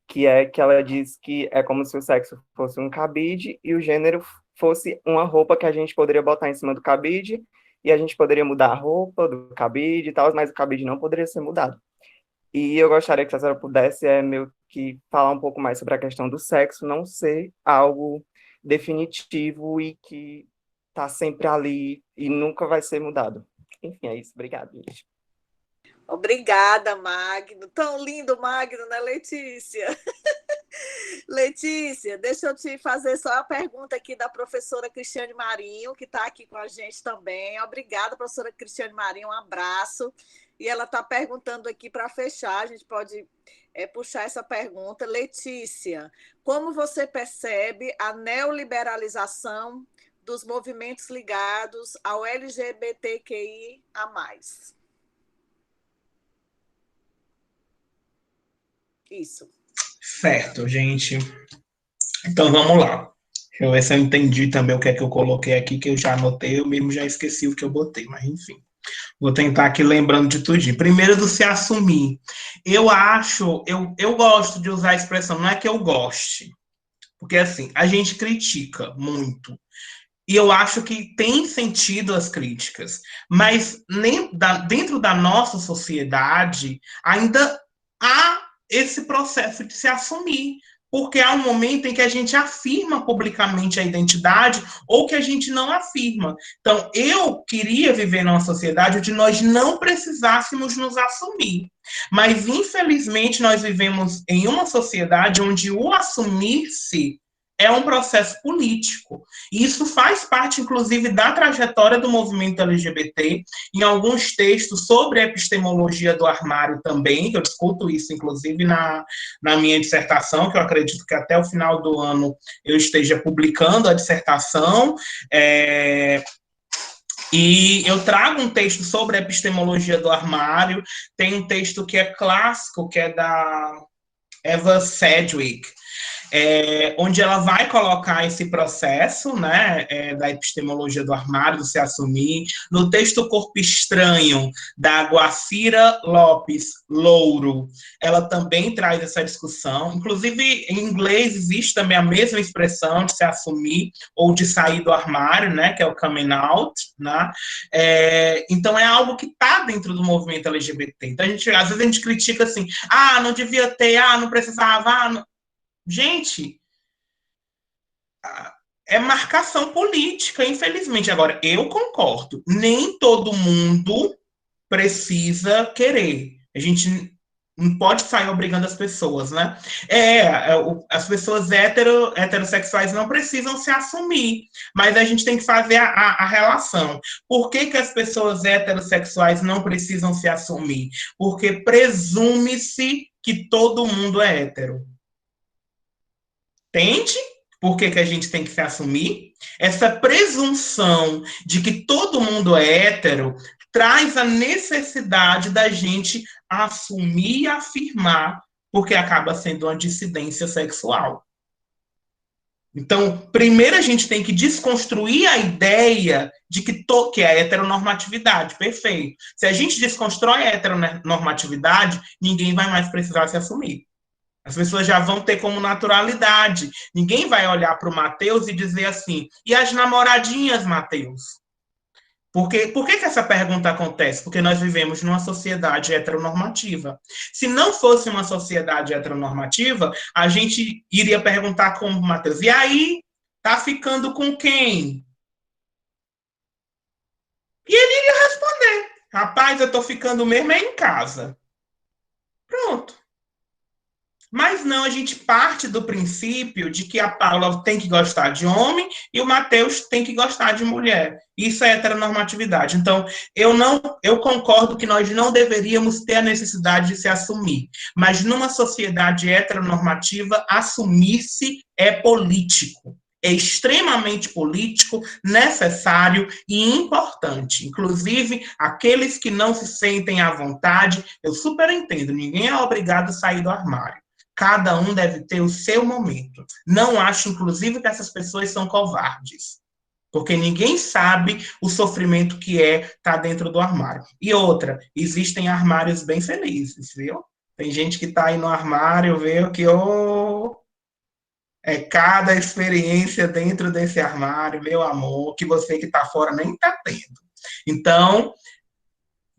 que é que ela diz que é como se o sexo fosse um cabide e o gênero fosse uma roupa que a gente poderia botar em cima do cabide e a gente poderia mudar a roupa do cabide e tal, mas o cabide não poderia ser mudado. E eu gostaria que a senhora pudesse meio que falar um pouco mais sobre a questão do sexo não ser algo definitivo e que está sempre ali e nunca vai ser mudado. Enfim, é isso. Obrigado, gente. Obrigada, Magno. Tão lindo, Magno, né, Letícia? Letícia, deixa eu te fazer só a pergunta aqui da professora Cristiane Marinho, que está aqui com a gente também. Obrigada, professora Cristiane Marinho, um abraço. E ela está perguntando aqui para fechar, a gente pode puxar essa pergunta. Letícia, como você percebe a neoliberalização dos movimentos ligados ao LGBTQI a mais? Isso. Certo, gente. Então vamos lá. Deixa eu ver se eu entendi também o que é que eu coloquei aqui, que eu já anotei, eu mesmo já esqueci o que eu botei, mas enfim. Vou tentar aqui lembrando de tudinho. Primeiro, do se assumir. Eu acho, eu gosto de usar a expressão, não é que eu goste, porque assim, a gente critica muito. E eu acho que tem sentido as críticas, mas dentro da nossa sociedade ainda há esse processo de se assumir, porque há um momento em que a gente afirma publicamente a identidade ou que a gente não afirma. Então, eu queria viver numa sociedade onde nós não precisássemos nos assumir, mas infelizmente nós vivemos em uma sociedade onde o assumir-se é um processo político. E isso faz parte, inclusive, da trajetória do movimento LGBT, em alguns textos sobre a epistemologia do armário também, que eu discuto isso, inclusive, na minha dissertação, que eu acredito que até o final do ano eu esteja publicando a dissertação. E eu trago um texto sobre a epistemologia do armário, tem um texto que é clássico, que é da Eva Sedgwick, onde ela vai colocar esse processo, né, da epistemologia do armário, do se assumir. No texto Corpo Estranho, da Guacira Lopes Louro, ela também traz essa discussão. Inclusive, em inglês, existe também a mesma expressão de se assumir ou de sair do armário, né, que é o coming out, né? Então, é algo que está dentro do movimento LGBT. Então, às vezes a gente critica assim, não devia ter, não precisava, não. Gente, é marcação política, infelizmente. Agora, eu concordo, nem todo mundo precisa querer. A gente não pode sair obrigando as pessoas, né? As pessoas heterossexuais não precisam se assumir, mas a gente tem que fazer a relação. Por que as pessoas heterossexuais não precisam se assumir? Porque presume-se que todo mundo é hétero. Entende? Por que a gente tem que se assumir? Essa presunção de que todo mundo é hétero traz a necessidade da gente assumir e afirmar, porque acaba sendo uma dissidência sexual. Então, primeiro a gente tem que desconstruir a ideia de que é a heteronormatividade, perfeito. Se a gente desconstrói a heteronormatividade, ninguém vai mais precisar se assumir. As pessoas já vão ter como naturalidade. Ninguém vai olhar para o Matheus e dizer assim, e as namoradinhas, Matheus? Por que essa pergunta acontece? Porque nós vivemos numa sociedade heteronormativa. Se não fosse uma sociedade heteronormativa, a gente iria perguntar como Matheus, e aí, tá ficando com quem? E ele iria responder, rapaz, eu tô ficando mesmo em casa. Pronto. Mas não, a gente parte do princípio de que a Paula tem que gostar de homem e o Matheus tem que gostar de mulher. Isso é heteronormatividade. Então, eu concordo que nós não deveríamos ter a necessidade de se assumir. Mas numa sociedade heteronormativa, assumir-se é político. É extremamente político, necessário e importante. Inclusive, aqueles que não se sentem à vontade, eu super entendo, ninguém é obrigado a sair do armário. Cada um deve ter o seu momento. Não acho, inclusive, que essas pessoas são covardes. Porque ninguém sabe o sofrimento que é estar dentro do armário. E outra, existem armários bem felizes, viu? Tem gente que está aí no armário, viu, que é cada experiência dentro desse armário, meu amor, que você que está fora nem está tendo. Então,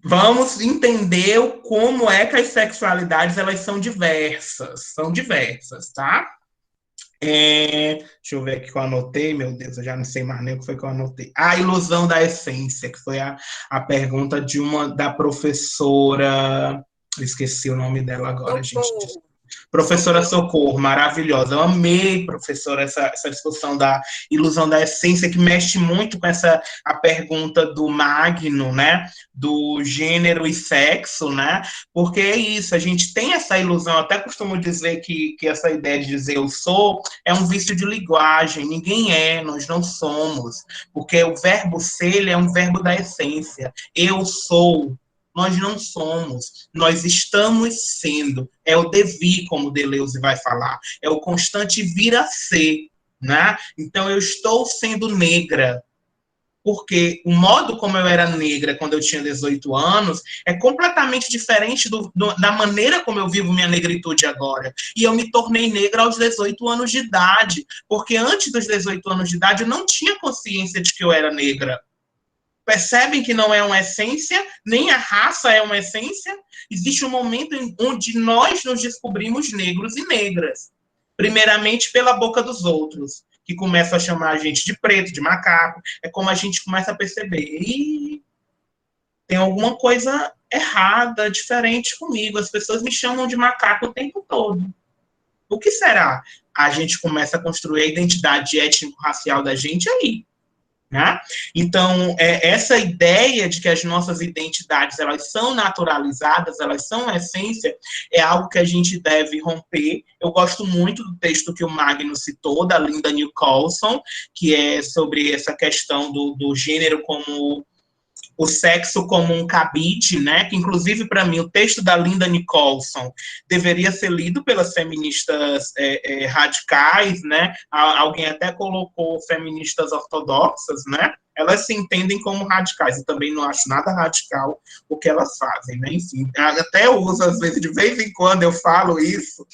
vamos entender como é que as sexualidades elas são diversas, tá? Deixa eu ver aqui que eu anotei, meu Deus, eu já não sei mais nem o que foi que eu anotei. A ilusão da essência, que foi a pergunta da professora, eu esqueci o nome dela agora, gente. Professora Socorro, maravilhosa. Eu amei, professora, essa discussão da ilusão da essência, que mexe muito com a pergunta do Magno, né? Do gênero e sexo, né? Porque é isso, a gente tem essa ilusão, eu até costumo dizer que essa ideia de dizer eu sou é um vício de linguagem, ninguém é, nós não somos, porque o verbo ser, ele é um verbo da essência. Eu sou. Nós não somos, nós estamos sendo. É o devir, como Deleuze vai falar, é o constante vir a ser, né? Então, eu estou sendo negra, porque o modo como eu era negra quando eu tinha 18 anos é completamente diferente da maneira como eu vivo minha negritude agora. E eu me tornei negra aos 18 anos de idade, porque antes dos 18 anos de idade eu não tinha consciência de que eu era negra. Percebem que não é uma essência, nem a raça é uma essência? Existe um momento onde nós nos descobrimos negros e negras. Primeiramente pela boca dos outros, que começam a chamar a gente de preto, de macaco. É como a gente começa a perceber. Ih, tem alguma coisa errada, diferente comigo. As pessoas me chamam de macaco o tempo todo. O que será? A gente começa a construir a identidade étnico-racial da gente aí. Né? Então, essa ideia de que as nossas identidades elas são naturalizadas, elas são essência, é algo que a gente deve romper. Eu gosto muito do texto que o Magno citou, da Linda Nicholson, que é sobre essa questão do gênero como o sexo como um cabide, né? Que, inclusive, para mim, o texto da Linda Nicholson deveria ser lido pelas feministas radicais, né? Alguém até colocou feministas ortodoxas, né? Elas se entendem como radicais. Eu também não acho nada radical o que elas fazem, né? Enfim, até eu uso, às vezes, de vez em quando eu falo isso,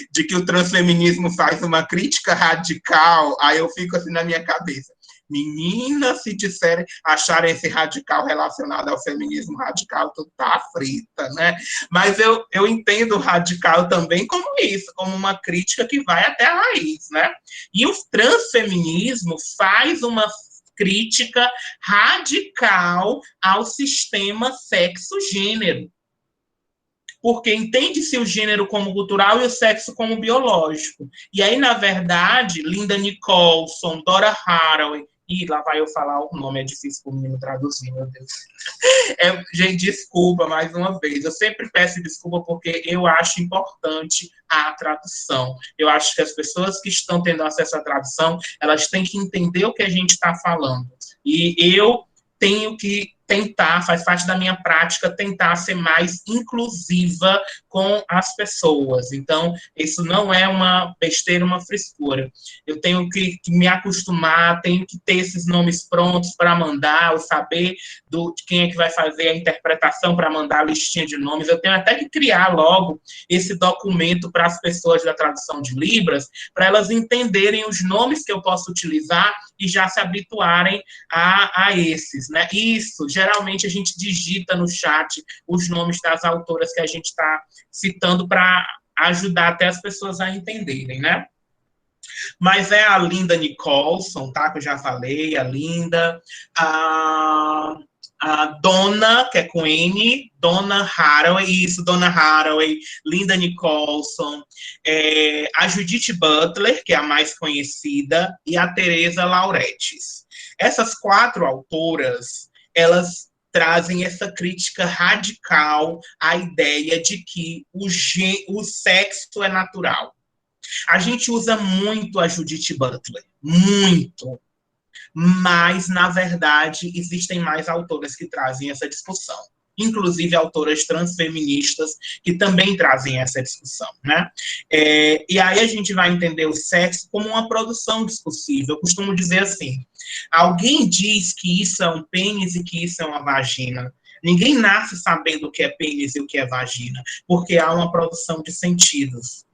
de que o transfeminismo faz uma crítica radical, aí eu fico assim na minha cabeça. Menina, se disserem, acharem esse radical relacionado ao feminismo radical, tu tá frita, né? Mas eu entendo o radical também como isso, como uma crítica que vai até a raiz, né? E o transfeminismo faz uma crítica radical ao sistema sexo-gênero. Porque entende-se o gênero como cultural e o sexo como biológico. E aí, na verdade, Linda Nicholson, Dora Haraway, e lá vai eu falar o nome, é difícil para o menino traduzir, meu Deus. Gente, desculpa mais uma vez. Eu sempre peço desculpa porque eu acho importante a tradução. Eu acho que as pessoas que estão tendo acesso à tradução, elas têm que entender o que a gente está falando. E eu tenho que tentar, faz parte da minha prática, tentar ser mais inclusiva com as pessoas. Então, isso não é uma besteira, uma frescura. Eu tenho que me acostumar, tenho que ter esses nomes prontos para mandar, eu saber de quem é que vai fazer a interpretação para mandar a listinha de nomes. Eu tenho até que criar logo esse documento para as pessoas da tradução de Libras, para elas entenderem os nomes que eu posso utilizar e já se habituarem a esses, né? Isso, geralmente a gente digita no chat os nomes das autoras que a gente está citando para ajudar até as pessoas a entenderem, né? Mas é a Linda Nicholson, tá? Que eu já falei, a Linda, a Donna, que é com N, Donna Haraway, isso, Donna Haraway, Linda Nicholson, a Judith Butler, que é a mais conhecida, e a Teresa Lauretis. Essas 4 autoras, elas trazem essa crítica radical à ideia de que o sexo é natural. A gente usa muito a Judith Butler, muito. Mas, na verdade, existem mais autoras que trazem essa discussão. Inclusive autoras transfeministas que também trazem essa discussão, né? E aí a gente vai entender o sexo como uma produção discursiva. Eu costumo dizer assim, alguém diz que isso é um pênis e que isso é uma vagina. Ninguém nasce sabendo o que é pênis e o que é vagina, porque há uma produção de sentidos.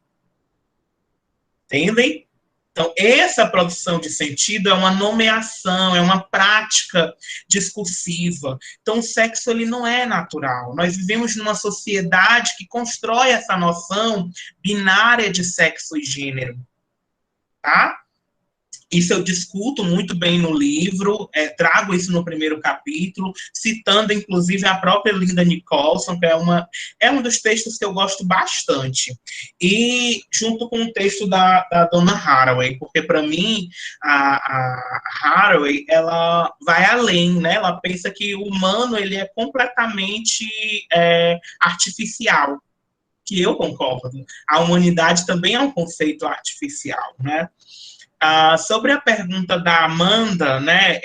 Entendem? Então, essa produção de sentido é uma nomeação, é uma prática discursiva. Então, o sexo ele não é natural. Nós vivemos numa sociedade que constrói essa noção binária de sexo e gênero. Tá? Isso eu discuto muito bem no livro, trago isso no primeiro capítulo, citando, inclusive, a própria Linda Nicholson, que é um dos textos que eu gosto bastante. E junto com o texto da Donna Haraway, porque, para mim, a Haraway, ela vai além, né? Ela pensa que o humano ele é completamente artificial, que eu concordo. A humanidade também é um conceito artificial, né? Sobre a pergunta da Amanda, né,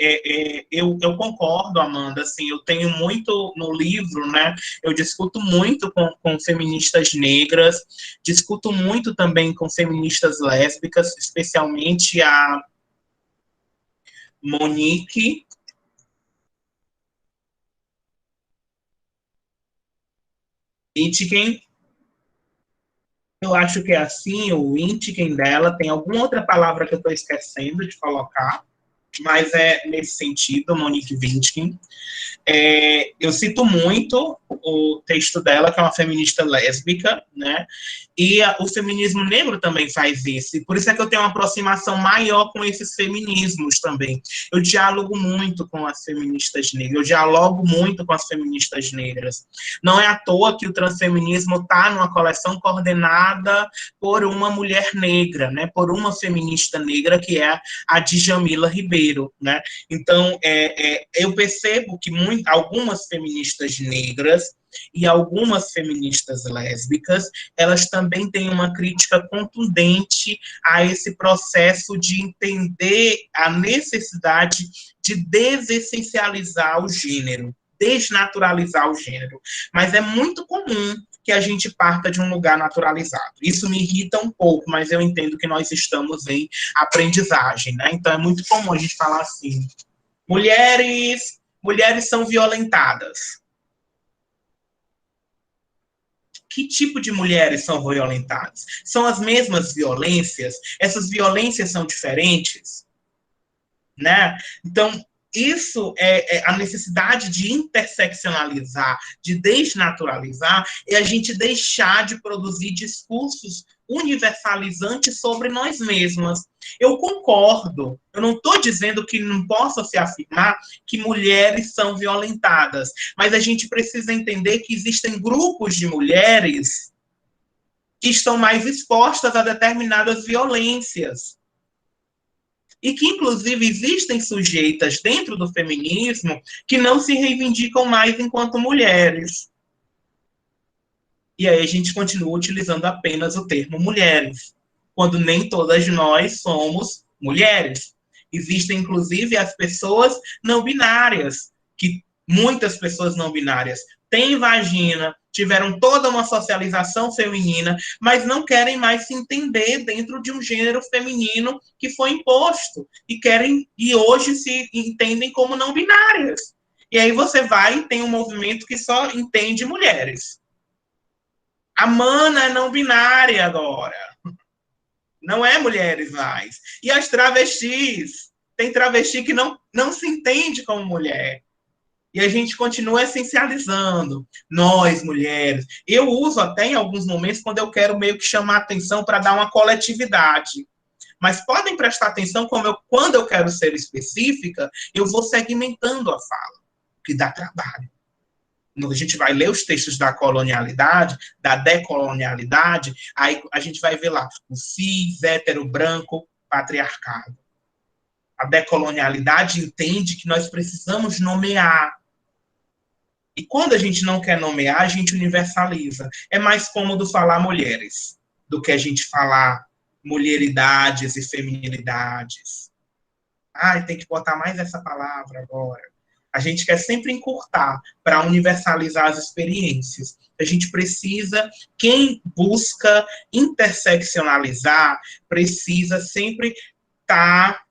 eu concordo, Amanda, assim, eu tenho muito no livro, né, eu discuto muito com feministas negras, discuto muito também com feministas lésbicas, especialmente a Monique Wittig, eu acho que é assim, o Wittig dela, tem alguma outra palavra que eu estou esquecendo de colocar, mas é nesse sentido, Monique Wittig. Eu cito muito o texto dela, que é uma feminista lésbica, né? E o feminismo negro também faz isso. E por isso é que eu tenho uma aproximação maior com esses feminismos também. Eu dialogo muito com as feministas negras, eu dialogo muito com as feministas negras. Não é à toa que o transfeminismo está numa coleção coordenada por uma mulher negra, né? Por uma feminista negra, que é a Djamila Ribeiro, né? Então, eu percebo que algumas feministas negras e algumas feministas lésbicas, elas também têm uma crítica contundente a esse processo de entender a necessidade de desessencializar o gênero, desnaturalizar o gênero. Mas é muito comum que a gente parta de um lugar naturalizado. Isso me irrita um pouco, mas eu entendo que nós estamos em aprendizagem, né? Então é muito comum a gente falar assim: mulheres são violentadas. Que tipo de mulheres são violentadas? São as mesmas violências? Essas violências são diferentes? Né? Então, isso é a necessidade de interseccionalizar, de desnaturalizar, é a gente deixar de produzir discursos universalizantes sobre nós mesmas. Eu concordo, eu não estou dizendo que não possa se afirmar que mulheres são violentadas, mas a gente precisa entender que existem grupos de mulheres que estão mais expostas a determinadas violências. E que, inclusive, existem sujeitas dentro do feminismo que não se reivindicam mais enquanto mulheres. E aí a gente continua utilizando apenas o termo mulheres, quando nem todas nós somos mulheres. Existem, inclusive, as pessoas não binárias, que muitas pessoas não binárias têm vagina, tiveram toda uma socialização feminina, mas não querem mais se entender dentro de um gênero feminino que foi imposto, e hoje se entendem como não binárias. E aí você vai e tem um movimento que só entende mulheres. A Mana é não binária agora. Não é mulheres mais. E as travestis? Tem travesti que não se entende como mulher. E a gente continua essencializando. Nós, mulheres. Eu uso até em alguns momentos quando eu quero meio que chamar atenção para dar uma coletividade. Mas podem prestar atenção quando eu quero ser específica, eu vou segmentando a fala, que dá trabalho. Quando a gente vai ler os textos da colonialidade, da decolonialidade, aí a gente vai ver lá o cis, hétero, branco, patriarcado. A decolonialidade entende que nós precisamos nomear. E quando a gente não quer nomear, a gente universaliza. É mais cômodo falar mulheres do que a gente falar mulheridades e feminilidades. Tem que botar mais essa palavra agora. A gente quer sempre encurtar para universalizar as experiências. A gente precisa, quem busca interseccionalizar, precisa sempre estar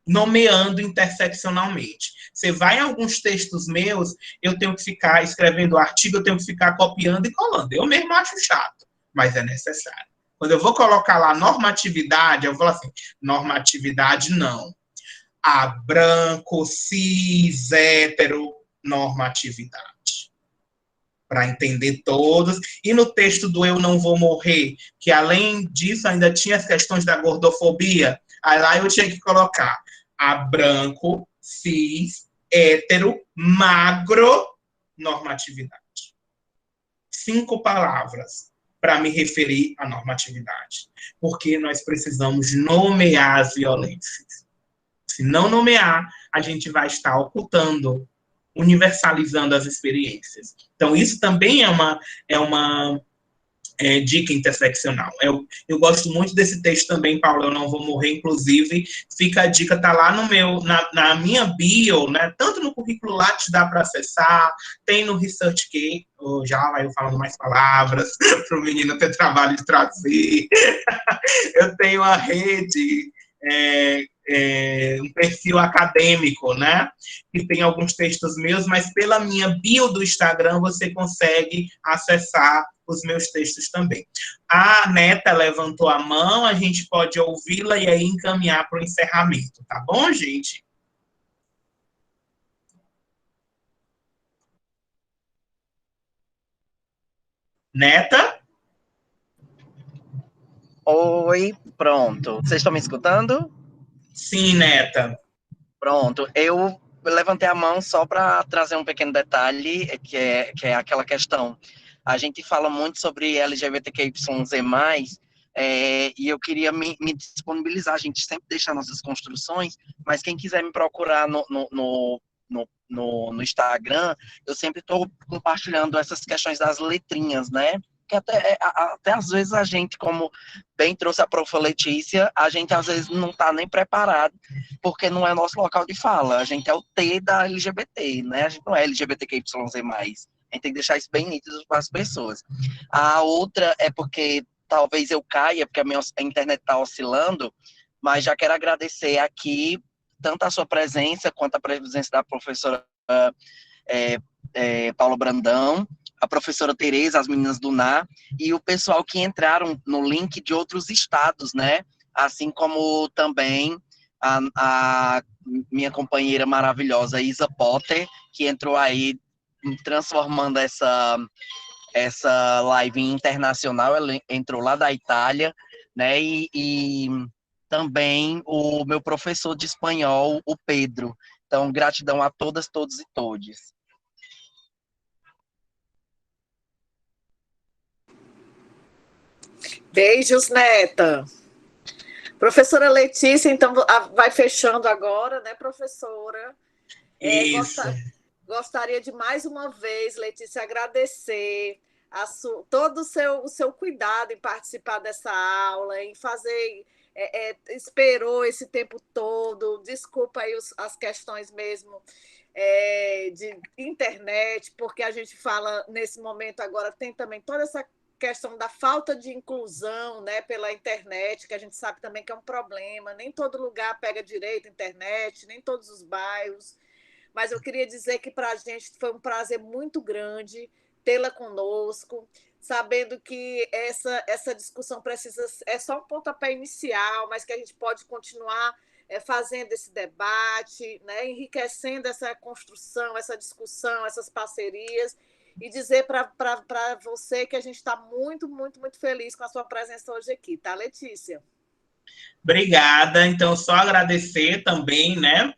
nomeando interseccionalmente. Você vai em alguns textos meus, eu tenho que ficar escrevendo artigo, eu tenho que ficar copiando e colando. Eu mesmo acho chato, mas é necessário. Quando eu vou colocar lá normatividade, eu falo assim, normatividade não. Branco, cis, hétero, normatividade. Para entender todos. E no texto do Eu Não Vou Morrer, que além disso ainda tinha as questões da gordofobia, Aí lá eu tinha que colocar a branco, cis, hétero, magro, normatividade. 5 palavras para me referir à normatividade. Porque nós precisamos nomear as violências. Se não nomear, a gente vai estar ocultando, universalizando as experiências. Então, isso também é uma dica interseccional. Eu gosto muito desse texto também, Paulo, Eu Não Vou Morrer, inclusive, fica a dica, tá lá no na minha bio, né, tanto no currículo Lattes dá para acessar, tem no ResearchGate, já vai eu falando mais palavras, para o menino ter trabalho de traduzir. Eu tenho a rede, um perfil acadêmico, né, que tem alguns textos meus, mas pela minha bio do Instagram você consegue acessar os meus textos também. A Neta levantou a mão, a gente pode ouvi-la e aí encaminhar para o encerramento, tá bom, gente? Neta? Oi, pronto. Vocês estão me escutando? Sim, Neta. Pronto. Eu levantei a mão só para trazer um pequeno detalhe, que é aquela questão. A gente fala muito sobre LGBTQIYZ+, e eu queria me disponibilizar. A gente sempre deixa nossas construções, mas quem quiser me procurar no Instagram, eu sempre estou compartilhando essas questões das letrinhas, né? Que até às vezes a gente, como bem trouxe a profa Letícia, a gente às vezes não está nem preparado, porque não é nosso local de fala. A gente é o T da LGBT, né? A gente não é LGBTQIYZ+. A gente tem que deixar isso bem nítido para as pessoas. A outra é porque talvez eu caia, porque a internet está oscilando, mas já quero agradecer aqui tanto a sua presença quanto a presença da professora Paula Brandão, a professora Tereza, as meninas do NA, e o pessoal que entraram no link de outros estados, né? Assim como também a minha companheira maravilhosa, Isa Potter, que entrou aí transformando essa live internacional. Ela entrou lá da Itália, né? E também o meu professor de espanhol, o Pedro. Então, gratidão a todas, todos e todes. Beijos, Neta. Professora Letícia, então, vai fechando agora, né, professora? Isso. Gostaria de, mais uma vez, Letícia, agradecer todo o seu cuidado em participar dessa aula, em fazer... esperou esse tempo todo, desculpa aí as questões mesmo de internet, porque a gente fala, nesse momento agora, tem também toda essa questão da falta de inclusão, né, pela internet, que a gente sabe também que é um problema, nem todo lugar pega direito a internet, nem todos os bairros, mas eu queria dizer que para a gente foi um prazer muito grande tê-la conosco, sabendo que essa discussão é só um pontapé inicial, mas que a gente pode continuar fazendo esse debate, né, enriquecendo essa construção, essa discussão, essas parcerias, e dizer para você que a gente está muito, muito, muito feliz com a sua presença hoje aqui, tá, Letícia? Obrigada. Então, só agradecer também, né?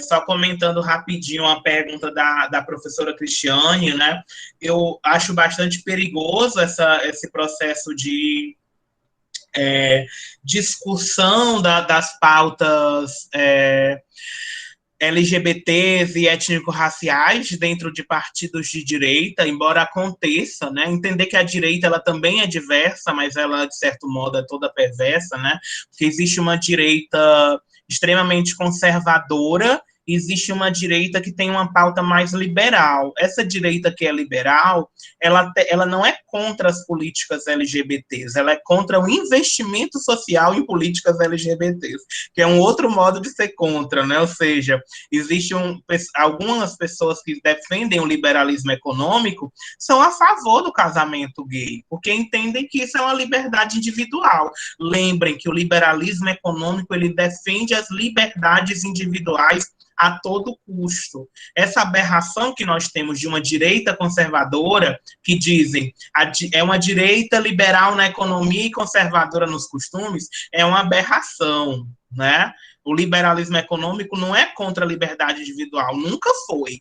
Só comentando rapidinho a pergunta da professora Cristiane, né? Eu acho bastante perigoso esse processo de discussão das pautas LGBTs e étnico-raciais dentro de partidos de direita, embora aconteça, né? Entender que a direita ela também é diversa, mas ela, de certo modo, é toda perversa, né? Porque existe uma direita extremamente conservadora, existe uma direita que tem uma pauta mais liberal. Essa direita que é liberal, ela não é contra as políticas LGBTs, ela é contra o investimento social em políticas LGBTs, que é um outro modo de ser contra, né? Ou seja, existem algumas pessoas que defendem o liberalismo econômico, são a favor do casamento gay, porque entendem que isso é uma liberdade individual. Lembrem que o liberalismo econômico, ele defende as liberdades individuais a todo custo. Essa aberração que nós temos de uma direita conservadora, que dizem é uma direita liberal na economia e conservadora nos costumes, é uma aberração, né? O liberalismo econômico não é contra a liberdade individual, nunca foi.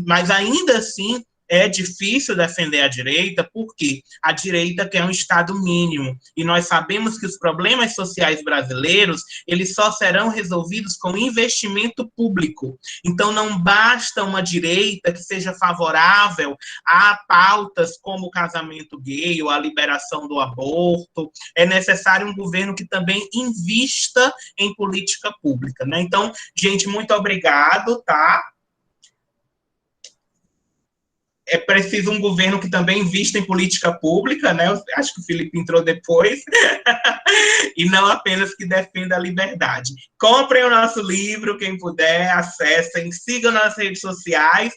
Mas ainda assim é difícil defender a direita, porque a direita quer um Estado mínimo. E nós sabemos que os problemas sociais brasileiros, eles só serão resolvidos com investimento público. Então, não basta uma direita que seja favorável a pautas como o casamento gay ou a liberação do aborto. É necessário um governo que também invista em política pública, né? Então, gente, muito obrigado, tá? É preciso um governo que também invista em política pública, né? Eu acho que o Felipe entrou depois, e não apenas que defenda a liberdade. Comprem o nosso livro, quem puder, acessem, sigam nas redes sociais,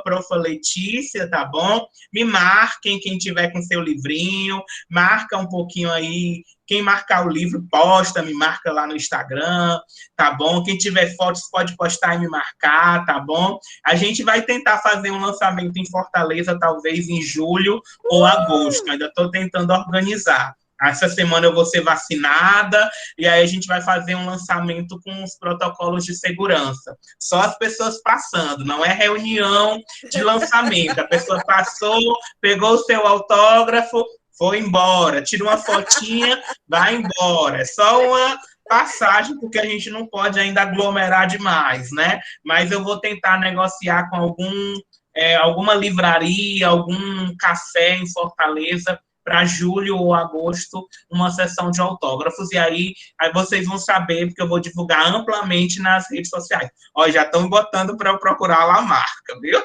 @profaletícia, tá bom? Me marquem, quem tiver com seu livrinho, marca um pouquinho aí. Quem marcar o livro, posta, me marca lá no Instagram, tá bom? Quem tiver fotos, pode postar e me marcar, tá bom? A gente vai tentar fazer um lançamento em Fortaleza, talvez em julho ou agosto. Ainda estou tentando organizar. Essa semana eu vou ser vacinada, e aí a gente vai fazer um lançamento com os protocolos de segurança. Só as pessoas passando, não é reunião de lançamento. A pessoa passou, pegou o seu autógrafo, foi embora, tira uma fotinha, vai embora. É só uma passagem, porque a gente não pode ainda aglomerar demais, né? Mas eu vou tentar negociar com alguma livraria, algum café em Fortaleza, para julho ou agosto, uma sessão de autógrafos, e aí vocês vão saber, porque eu vou divulgar amplamente nas redes sociais. Ó, já estão botando para eu procurar lá a marca, viu?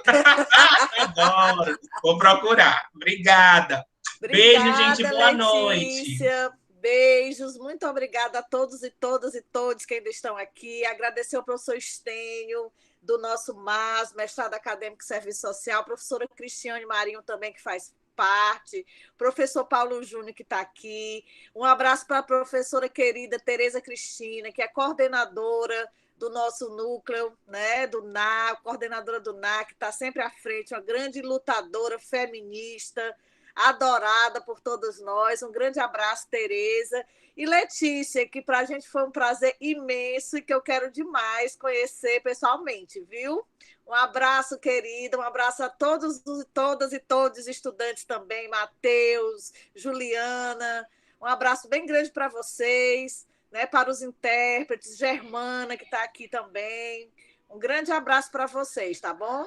Adoro, vou procurar. Obrigada. Obrigada, beijo, gente, boa Letícia. noite. Beijos, muito obrigada a todos e todas e todos que ainda estão aqui. Agradecer ao professor Estênio, do nosso MAS, mestrado acadêmico em serviço social, professora Cristiane Marinho também, que faz parte, professor Paulo Júnior, que está aqui. Um abraço para a professora querida Tereza Cristina, que é coordenadora do nosso núcleo, né, do NA, coordenadora do NA, que está sempre à frente, uma grande lutadora feminista, adorada por todos nós. Um grande abraço, Tereza. E Letícia, que para a gente foi um prazer imenso e que eu quero demais conhecer pessoalmente, viu? Um abraço, querida, um abraço a todos, todas e todos os estudantes também, Matheus, Juliana, um abraço bem grande para vocês, né, para os intérpretes, Germana, que está aqui também. Um grande abraço para vocês, tá bom?